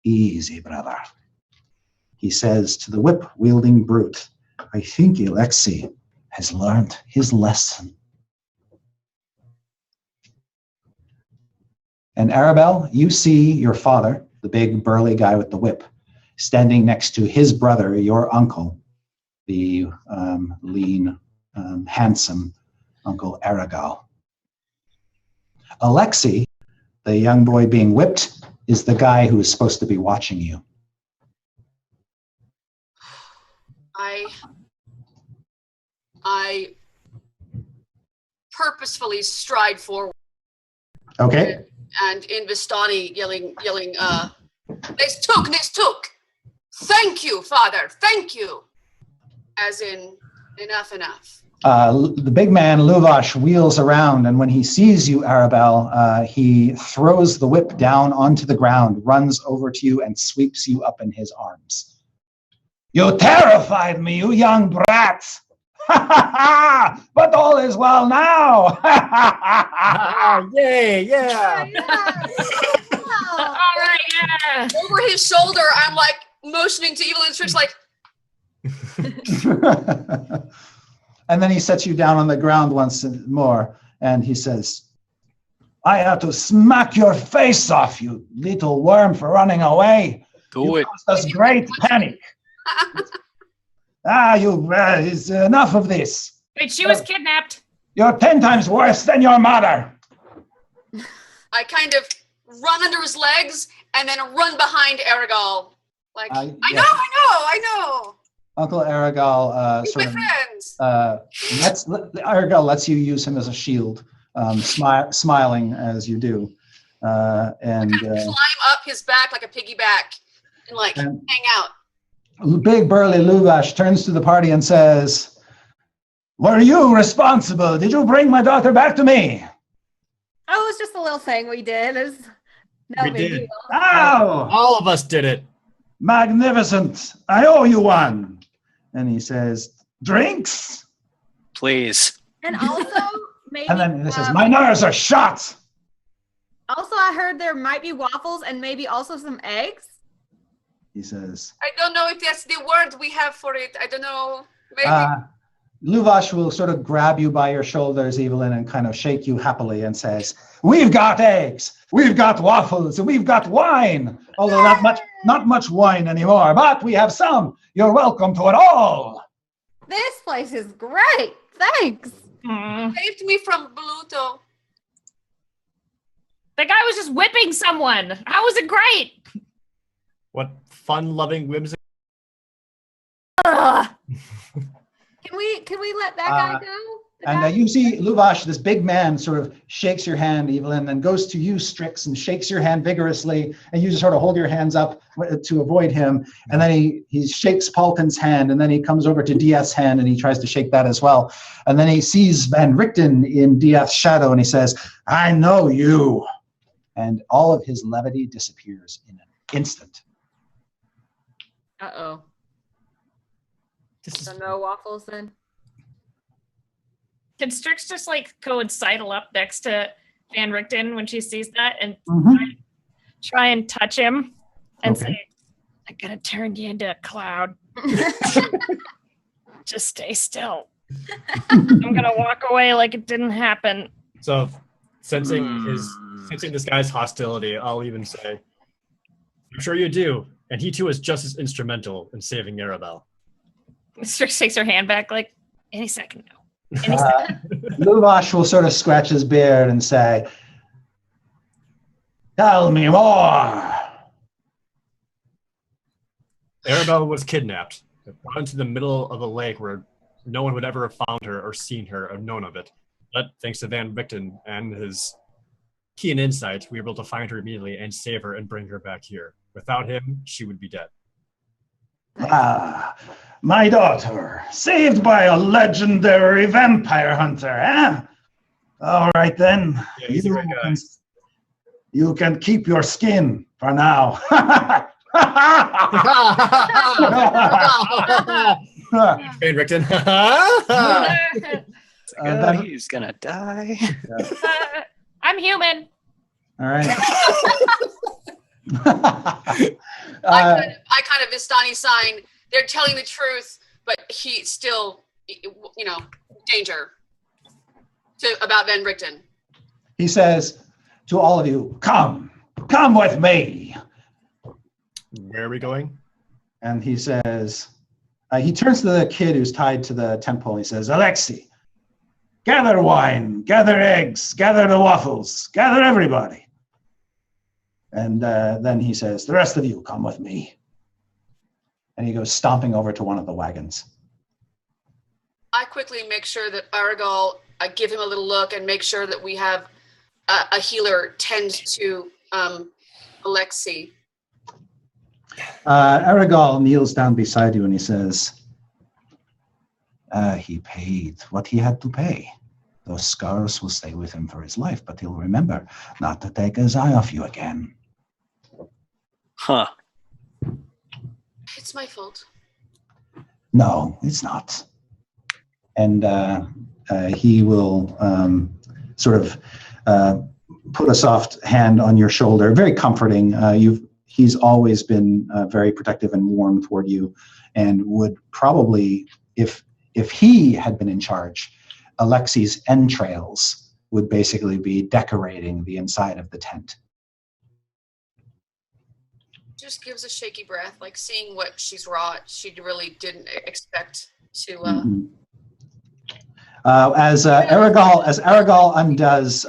Easy, brother, he says to the whip-wielding brute. I think Alexei has learned his lesson. And Arabelle, you see your father, the big burly guy with the whip, standing next to his brother, your uncle, the lean, handsome Uncle Aragal. Alexei, the young boy being whipped, is the guy who is supposed to be watching you. I purposefully stride forward. Okay. And in Vistani yelling, Nestuk! Thank you, father, thank you! As in, enough. The big man, Luvash, wheels around, and when he sees you, Arabelle, he throws the whip down onto the ground, runs over to you, and sweeps you up in his arms. You terrified me, you young brats! But all is well now! Yay, yeah! All right, yeah. Over his shoulder, I'm like motioning to Evelyn Strix, like. And then he sets you down on the ground once more, and he says, I have to smack your face off, you little worm, for running away. Do it. Caused us great panic. It's enough of this. Wait, she was kidnapped. You're 10 times worse than your mother. I kind of run under his legs and then run behind Aragal Like, Yeah. I know. Uncle Aragal He's sort my of friends. Aragal lets you use him as a shield, smiling as you do, and Climb up his back like a piggyback and like hang out. big burly Luvash turns to the party and says, "Were you responsible? Did you bring my daughter back to me?" Oh, it's just a little thing we did. It's no We big did. deal. Oh, All of us did it. magnificent! I owe you one. And he says, "Drinks?" Please. And also, maybe. And then he says, "My nerves are shot." Also, I heard there might be waffles and maybe also some eggs. He says, I don't know if that's the word we have for it. I don't know. Maybe. Luvash will sort of grab you by your shoulders, Evelyn, and kind of shake you happily and says, "We've got eggs, we've got waffles, and we've got wine. Although not much wine anymore, but we have some. You're welcome to it all." This place is great. Thanks. Saved me from Bluto. The guy was just whipping someone. How was it great? What fun-loving whimsy. Ugh. Can we let that guy go? The guy? And you see Luvash, this big man, sort of shakes your hand, Evelyn, and goes to you, Strix, and shakes your hand vigorously, and you just sort of hold your hands up to avoid him. And then he shakes Paulton's hand, and then he comes over to Dieth's hand, and he tries to shake that as well. And then he sees Van Richten in Dieth's shadow, and he says, "I know you." And all of his levity disappears in an instant. Uh-oh. This is So no waffles then? Can Strix just like go and sidle up next to Van Richten when she sees that and try and touch him and Okay. say, "I'm gonna turn you into a cloud. Just stay still. I'm gonna walk away like it didn't happen." so sensing this guy's hostility, I'll even say, "I'm sure you do, and he too is just as instrumental in saving Arabelle." Strix takes her hand back like, "Any second now." Luvash will sort of scratch his beard and say, "Tell me more." Arabelle was kidnapped, brought into the middle of a lake where no one would ever have found her or seen her or known of it. But thanks to Van Richten and his keen insight, we were able to find her immediately and save her and bring her back here. Without him, she would be dead. "Ah, my daughter, saved by a legendary vampire hunter, eh? All right then, Yeah, he's a great guy. you can keep your skin for now." Van Richten. He's gonna die. I'm human. All right. I kind of Vistani sign. They're telling the truth, but he still, danger about Van Richten. He says to all of you, come with me." Where are we going? And he says, he turns to the kid who's tied to the tent pole. He says, "Alexei, gather wine, gather eggs, gather the waffles, gather everybody." And then he says, "The rest of you come with me." And he goes stomping over to one of the wagons. I quickly make sure that Aragal, I give him a little look and make sure that we have a healer tend to Alexei. Aragal kneels down beside you and he says, "He paid what he had to pay. Those scars will stay with him for his life, but he'll remember not to take his eye off you again." Huh. It's my fault. "No, it's not." And he will sort of put a soft hand on your shoulder, very comforting. He's always been very protective and warm toward you, and would probably, if he had been in charge, Alexei's entrails would basically be decorating the inside of the tent. Just gives a shaky breath, like seeing what she's wrought. She really didn't expect to. Mhm. As Aragal undoes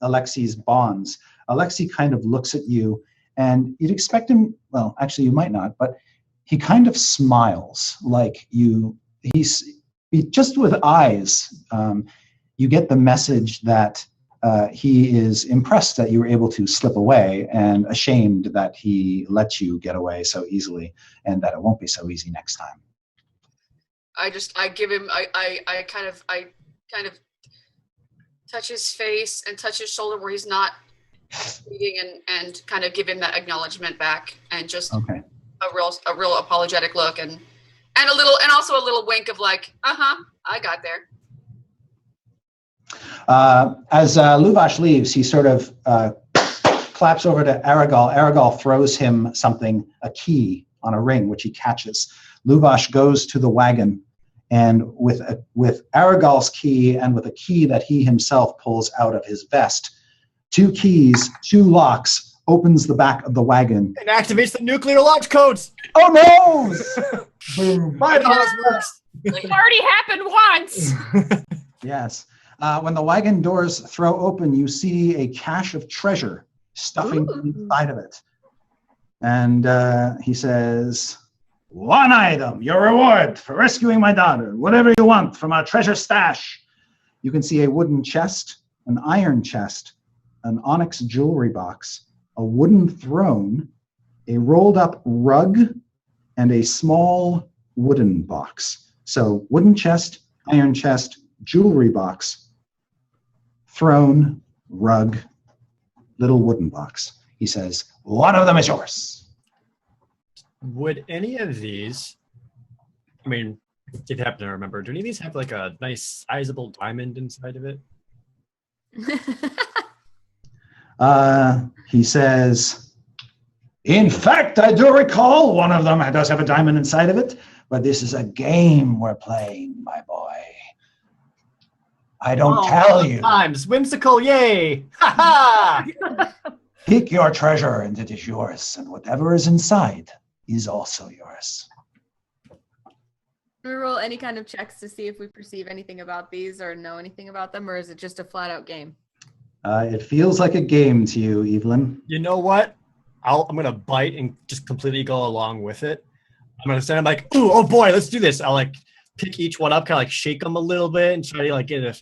Alexei's bonds, Alexei kind of looks at you and you'd expect him, well, actually you might not, but he kind of smiles like just with eyes, you get the message that he is impressed that you were able to slip away and ashamed that he let you get away so easily, and that it won't be so easy next time. I give him, I kind of touch his face and touch his shoulder where he's not bleeding, and kind of give him that acknowledgement back, and just Okay. a real apologetic look, and also a little wink of like, I got there. As Luvash leaves, he sort of claps over to Aragal. Aragal throws him something, a key on a ring, which he catches. Luvash goes to the wagon, and with Aragal's key and with a key that he himself pulls out of his vest, 2 keys, 2 locks, opens the back of the wagon. And activates the nuclear launch codes. Oh no! Boom. I know how this works. It already happened once. Yes. When the wagon doors throw open, you see a cache of treasure stuffing inside of it. And he says, 1 item, your reward for rescuing my daughter. Whatever you want from our treasure stash. You can see a wooden chest, an iron chest, an onyx jewelry box, a wooden throne, a rolled up rug, and a small wooden box. So wooden chest, iron chest, jewelry box, throne, rug, little wooden box. He says, 1 of them is yours. Would any of these, I mean, if you happen to remember, do any of these have like a nice sizable diamond inside of it? He says, in fact, I do recall one of them does have a diamond inside of it, but this is a game we're playing, my boy. I don't tell you. Times whimsical, yay! Ha ha! Pick your treasure and it is yours, and whatever is inside is also yours. Do we roll any kind of checks to see if we perceive anything about these or know anything about them, or is it just a flat out game? It feels like a game to you, Evelyn. You know what? I'm gonna bite and just completely go along with it. I'm gonna stand like, ooh, oh boy, let's do this. I'll like pick each one up, kind of like shake them a little bit and try to like get a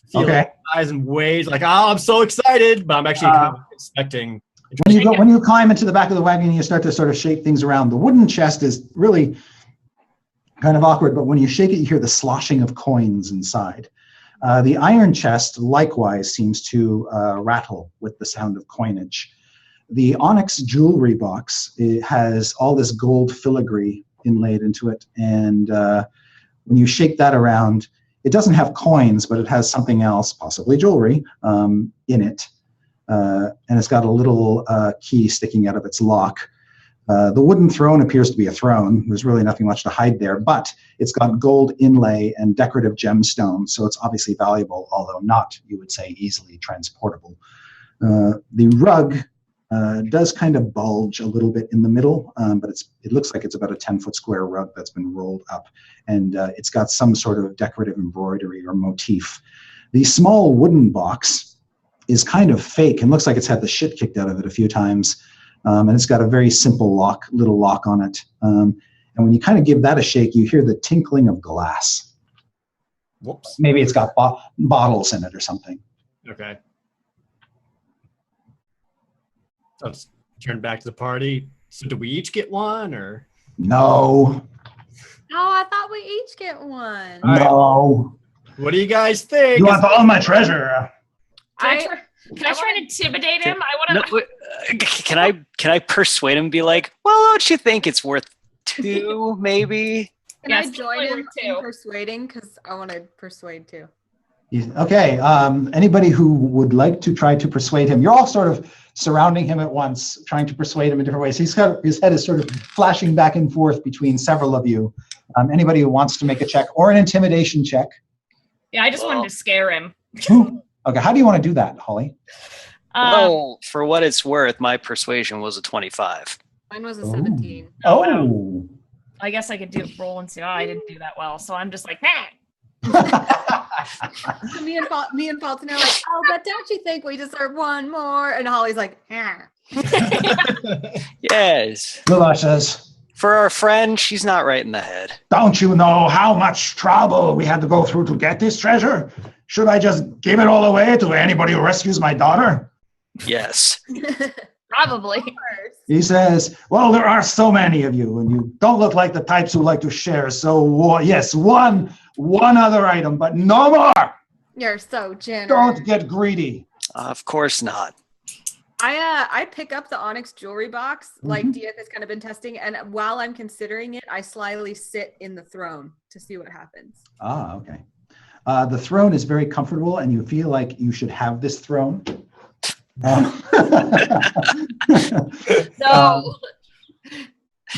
feel Okay. eyes and ways. Like, oh, I'm so excited, but I'm actually kind of expecting. When you climb into the back of the wagon, you start to sort of shake things around. The wooden chest is really kind of awkward, but when you shake it, you hear the sloshing of coins inside. The iron chest likewise seems to rattle with the sound of coinage. The onyx jewelry box, it has all this gold filigree inlaid into it, and when you shake that around, it doesn't have coins, but it has something else, possibly jewelry, in it. And it's got a little key sticking out of its lock. The wooden throne appears to be a throne. There's really nothing much to hide there, but it's got gold inlay and decorative gemstones, so it's obviously valuable, although not, you would say, easily transportable. The rug does kind of bulge a little bit in the middle, but it looks like it's about a 10-foot square rug that's been rolled up, and it's got some sort of decorative embroidery or motif. The small wooden box is kind of fake and looks like it's had the shit kicked out of it a few times. And it's got a very simple little lock on it. And when you kind of give that a shake, you hear the tinkling of glass. Whoops. Maybe it's got bottles in it or something. Okay. So let's turn back to the party. So do we each get one, or? No. Oh, I thought we each get one. All right. No. What do you guys think? You want all my treasure. Can I try and intimidate him? I want to. No, can I persuade him? And be like, well, don't you think it's worth 2, maybe? Can Yes, I join definitely him too. in persuading? Because I want to persuade too. Okay. Anybody who would like to try to persuade him, you're all sort of surrounding him at once, trying to persuade him in different ways. His head is sort of flashing back and forth between several of you. Anybody who wants to make a check or an intimidation check. Yeah, I just wanted to scare him. Okay, how do you want to do that, Holly? Well, for what it's worth, my persuasion was a 25. Mine was a 17. Oh. I guess I could roll and see. Oh, I didn't do that well, so I'm just like, nah. So me and Fulton are like, oh, but don't you think we deserve one more? And Holly's like, yeah. Yes. Luvash says, For our friend, she's not right in the head. don't you know how much trouble we had to go through to get this treasure? Should I just give it all away to anybody who rescues my daughter? Yes. Probably. He says, well, there are so many of you, and you don't look like the types who like to share. So, yes, one other item, but no more. You're so generous. Don't get greedy. Of course not. I pick up the onyx jewelry box like Dieth has kind of been testing, and while I'm considering it, I slyly sit in the throne to see what happens. Ah, okay. The throne is very comfortable, and you feel like you should have this throne. No.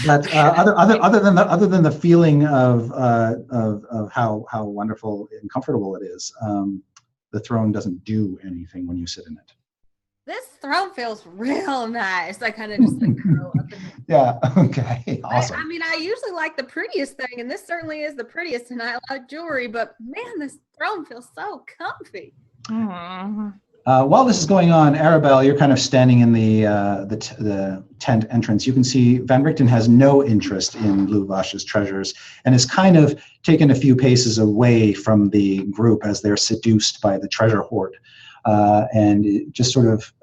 But other than the feeling of how wonderful and comfortable it is, the throne doesn't do anything when you sit in it. This throne feels real nice. I kind of just like curl up. Yeah. Okay. Awesome. I mean, I usually like the prettiest thing, and this certainly is the prettiest, and I like jewelry, but man, this throne feels so comfy. Mhm. While this is going on, Arabelle, you're kind of standing in the tent entrance. You can see Van Richten has no interest in Luvash's treasures and is kind of taken a few paces away from the group as they're seduced by the treasure hoard, and it just sort of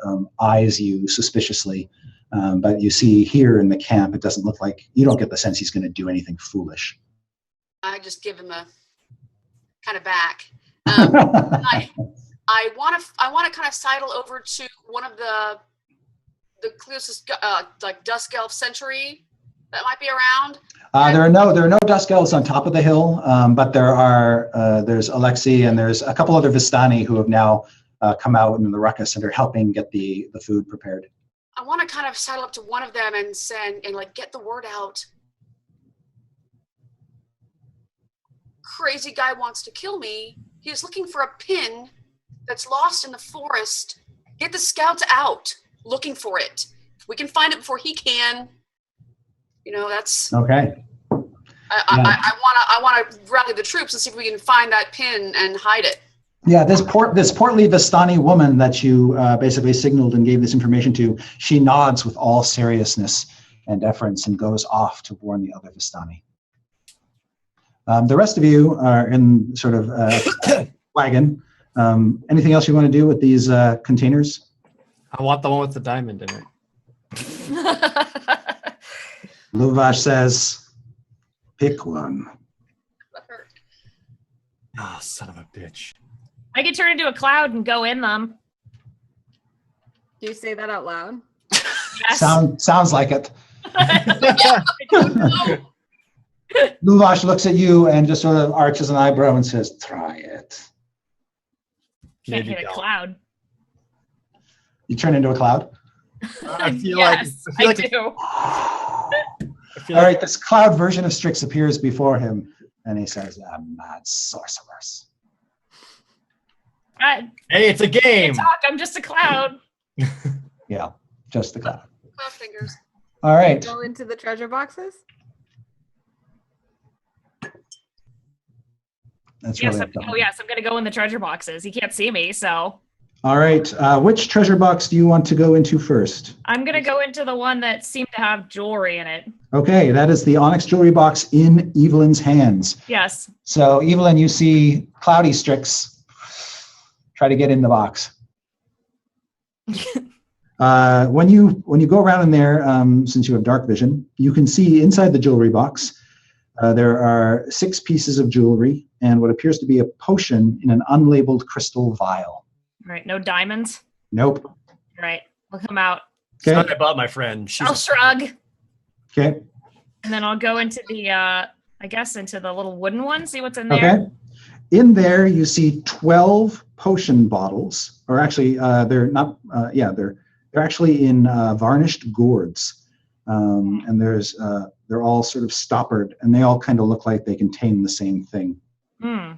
eyes you suspiciously. But you see here in the camp, it doesn't look like, you don't get the sense he's going to do anything foolish. I just give him a kind of back. I want to kind of sidle over to one of the closest like dusk elf sentry that might be around. There are no dusk elves on top of the hill, but there's Alexei and there's a couple other Vistani who have now come out in the ruckus and are helping get the food prepared. I want to kind of sidle up to one of them and send and like get the word out. Crazy guy wants to kill me. He's looking for a pin that's lost in the forest. Get the scouts out looking for it. If we can find it before he can, that's okay. I want to rally the troops and see if we can find that pin and hide it. Yeah, this portly Vistani woman that you basically signaled and gave this information to, she nods with all seriousness and deference and goes off to warn the other Vistani. The rest of you are in sort of wagon. Anything else you want to do with these containers? I want the one with the diamond in it. Luvash says, pick one. Oh, son of a bitch. I could turn into a cloud and go in them. Do you say that out loud? Yes. Sounds like it. Luvash looks at you and just sort of arches an eyebrow and says, try it. Can't Maybe hit a don't. cloud. You turn into a cloud? I feel Yes, like I do. All right, this cloud version of Strix appears before him, and he says, mad sorcerers. Hey, Hey, it's a game. talk. I'm just a cloud. Yeah, just the cloud. Cloud fingers. All right. Go into the treasure boxes? That's Yes, really I'm gonna go in the treasure boxes. He can't see me, so All right. Which treasure box do you want to go into first? I'm gonna go into the one that seemed to have jewelry in it. Okay, that is the onyx jewelry box in Evelyn's hands. Yes. So, Evelyn, you see cloudy Strix. Try to get in the box. When you go around in there, since you have dark vision, you can see inside the jewelry box. There are 6 pieces of jewelry and what appears to be a potion in an unlabeled crystal vial. All right. No diamonds. Nope. All right. We'll come out. It's not Okay. about my friend. She's I'll shrug, Okay. and then I'll go into the into the little wooden one. See what's in there. Okay. In there, you see 12 potion bottles, or actually, they're not. They're actually in varnished gourds, and they're all sort of stoppered, and they all kind of look like they contain the same thing. Hmm.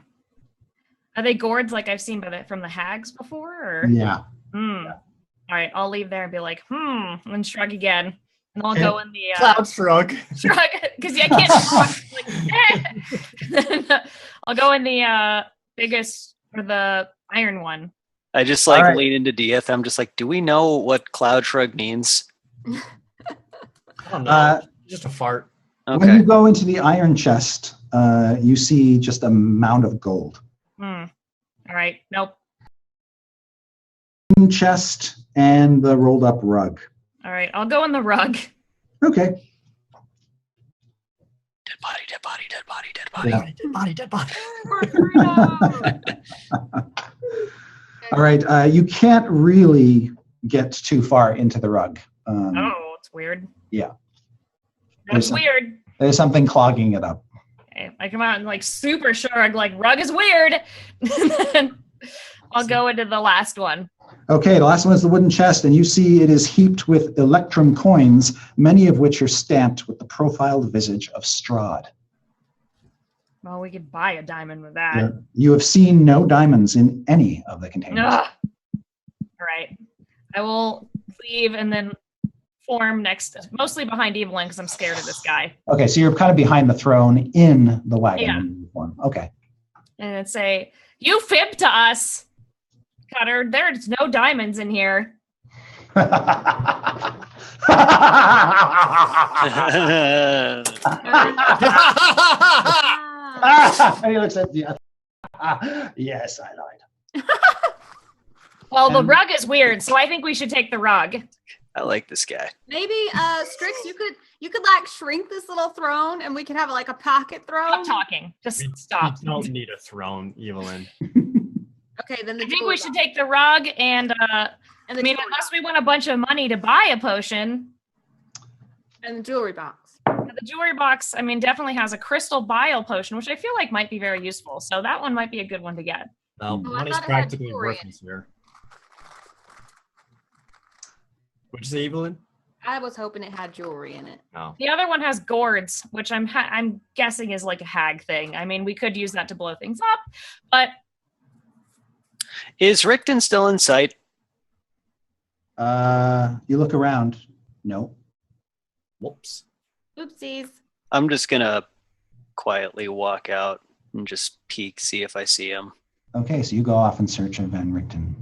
Are they gourds like I've seen from the hags before? Or? Yeah. Hmm. All right. I'll leave there and be like, and then shrug again, and I'll go in the cloud shrug. shrug because I can't talk. Like, I'll go in the biggest or the iron one. I just like Alright. lean into Dieth. I'm just like, do we know what Cloud Shrug means? I don't know. Uh, Just a fart. When Okay. you go into the iron chest, you see just a mound of gold. All right. Nope. Chest and the rolled up rug. All right. I'll go in the rug. Okay. Dead body, dead body, dead body, dead body. Yeah. Dead body. All right. You can't really get too far into the rug. Oh, it's weird. Yeah. That's There's weird. There's something clogging it up. Okay, I come out and like super shrug, like rug is weird. And then I'll go into the last one. Okay, the last one is the wooden chest, and you see it is heaped with electrum coins, many of which are stamped with the profiled visage of Strahd. Well, we could buy a diamond with that. You have seen no diamonds in any of the containers. Ugh. All right. I will leave and then form next, mostly behind Evelyn because I'm scared of this guy. Okay, so you're kind of behind the throne in the wagon. Yeah. Uniform. Okay. And then say, "You fibbed to us, Cutter. There's no diamonds in here." And he looks at you. Yes, I lied. Well, the And- rug is weird, so I think we should take the rug. I like this guy. Maybe Strix, you could like shrink this little throne and we could have like a pocket throne. Stop talking. Just stop. You don't need a throne, Evelyn. Okay, then the I think jewelry we should box. take the rug and and I the mean, jewelry unless box. we want a bunch of money to buy a potion. And the jewelry box. The jewelry box, I mean, definitely has a crystal bile potion, which I feel like might be very useful. So that one might be a good one to get. No, Oh, I money's thought it had practically jewelry in worthless here. What'd you say, Evelyn? I was hoping it had jewelry in it. No. The other one has gourds, which I'm guessing is like a hag thing. I mean, we could use that to blow things up, but Is Rickton still in sight? You look around. No. Whoops. Oopsies. I'm just gonna quietly walk out and just peek, see if I see him. Okay, so you go off in search of Van Richten.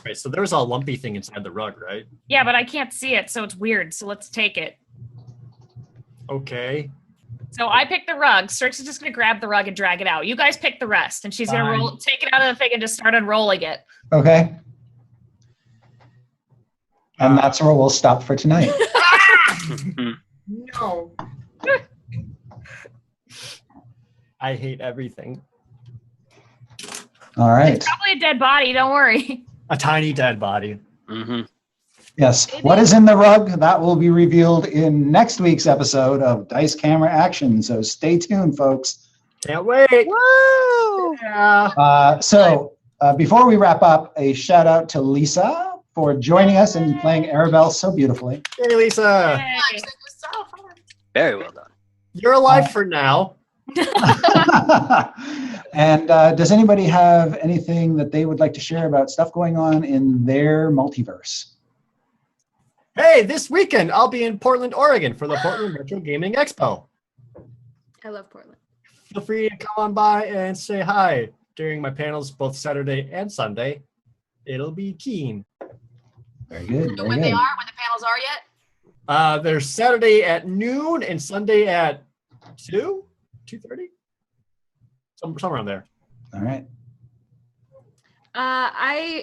Right, so there was a lumpy thing inside the rug, right? yeah, but I can't see it, so it's weird. So let's take it. Okay. So I picked the rug. Strix is just gonna grab the rug and drag it out. You guys pick the rest, and she's gonna Fine. take it out of the thing and just start unrolling it. Okay. And Uh, that's where we'll stop for tonight. No. I hate everything. All right. It's probably a dead body. Don't worry. A tiny dead body. hmm Yes. What is in the rug? That will be revealed in next week's episode of Dice Camera Action. So stay tuned, folks. Can't wait. Woo! Yeah. So before we wrap up, a shout out to Lisa for joining us and playing Arabelle so beautifully. Hey, Lisa. Yay. It was so fun. Very well done. You're alive for now. And does anybody have anything that they would like to share about stuff going on in their multiverse? Hey, this weekend I'll be in Portland, Oregon for the Portland Retro Gaming Expo. I love Portland. Feel free to come on by and say hi during my panels both Saturday and Sunday. It'll be keen. Very Do you good. know Very when they good. are, when the panels are yet? There's Saturday at noon and Sunday at 2:30? Somewhere around there. All right.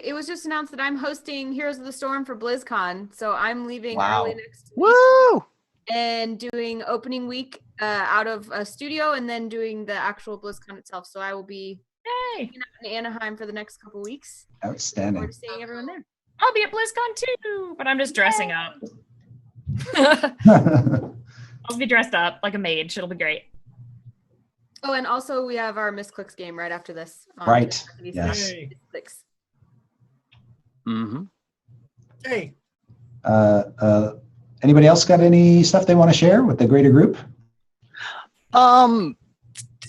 It was just announced that I'm hosting Heroes of the Storm for BlizzCon, so I'm leaving Wow. early next week Woo! and doing opening week out of a studio, and then doing the actual BlizzCon itself. So I will be Yay. in Anaheim for the next couple weeks. Forward Outstanding. to seeing everyone there. I'll be at BlizzCon too, but I'm just dressing up. I'll be dressed up like a mage. It'll be great. Oh, and also we have our Misclicks game right after this. on Right. TV6. Yes. Hey. Misclicks. hmm Hey. Anybody else got any stuff they want to share with the greater group?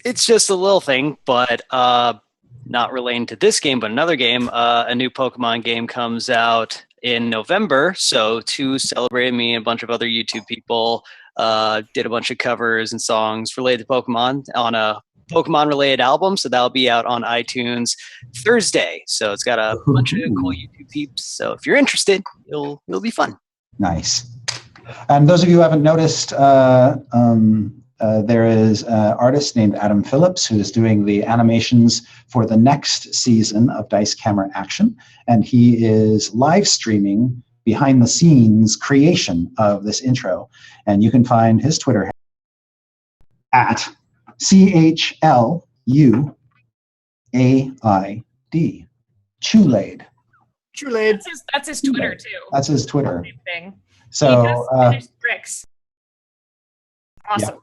It's just a little thing, but not relating to this game, but another game. A new Pokemon game comes out in November. So to celebrate, me and a bunch of other YouTube people did a bunch of covers and songs related to Pokemon on a Pokemon related album. So that'll be out on iTunes Thursday. So it's got a bunch of cool YouTube peeps. So if you're interested, it'll be fun. Nice. And those of you who haven't noticed, there is an artist named Adam Phillips who is doing the animations for the next season of Dice Camera Action. And he is live streaming behind the scenes creation of this intro. And you can find his Twitter at CHLUAID. Chulade. Chulade. That's his Twitter too. That's his Twitter. Same thing. So, There's bricks. Awesome. Yeah.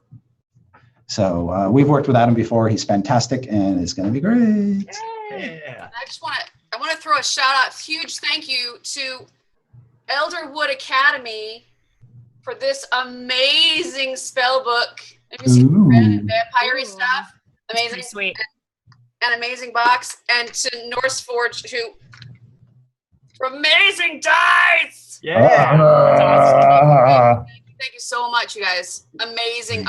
So we've worked with Adam before. He's fantastic and it's going to be great. Yeah. I want to throw a shout out, huge thank you to Elderwood Academy for this amazing spell book. Have you seen red and vampire stuff? Amazing, Pretty sweet. An amazing box, and to Norse Forge for amazing dice. Yeah. That's awesome. Thank you so much, you guys. Amazing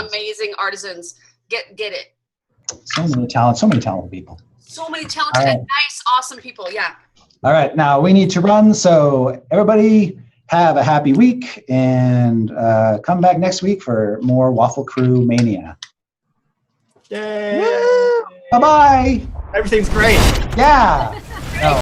artisans. Get it. So many talented people. So many talented and nice, awesome people. Yeah. All right, now we need to run. So everybody have a happy week and come back next week for more Waffle Crew Mania. Yay. Bye-bye. Everything's great. Yeah.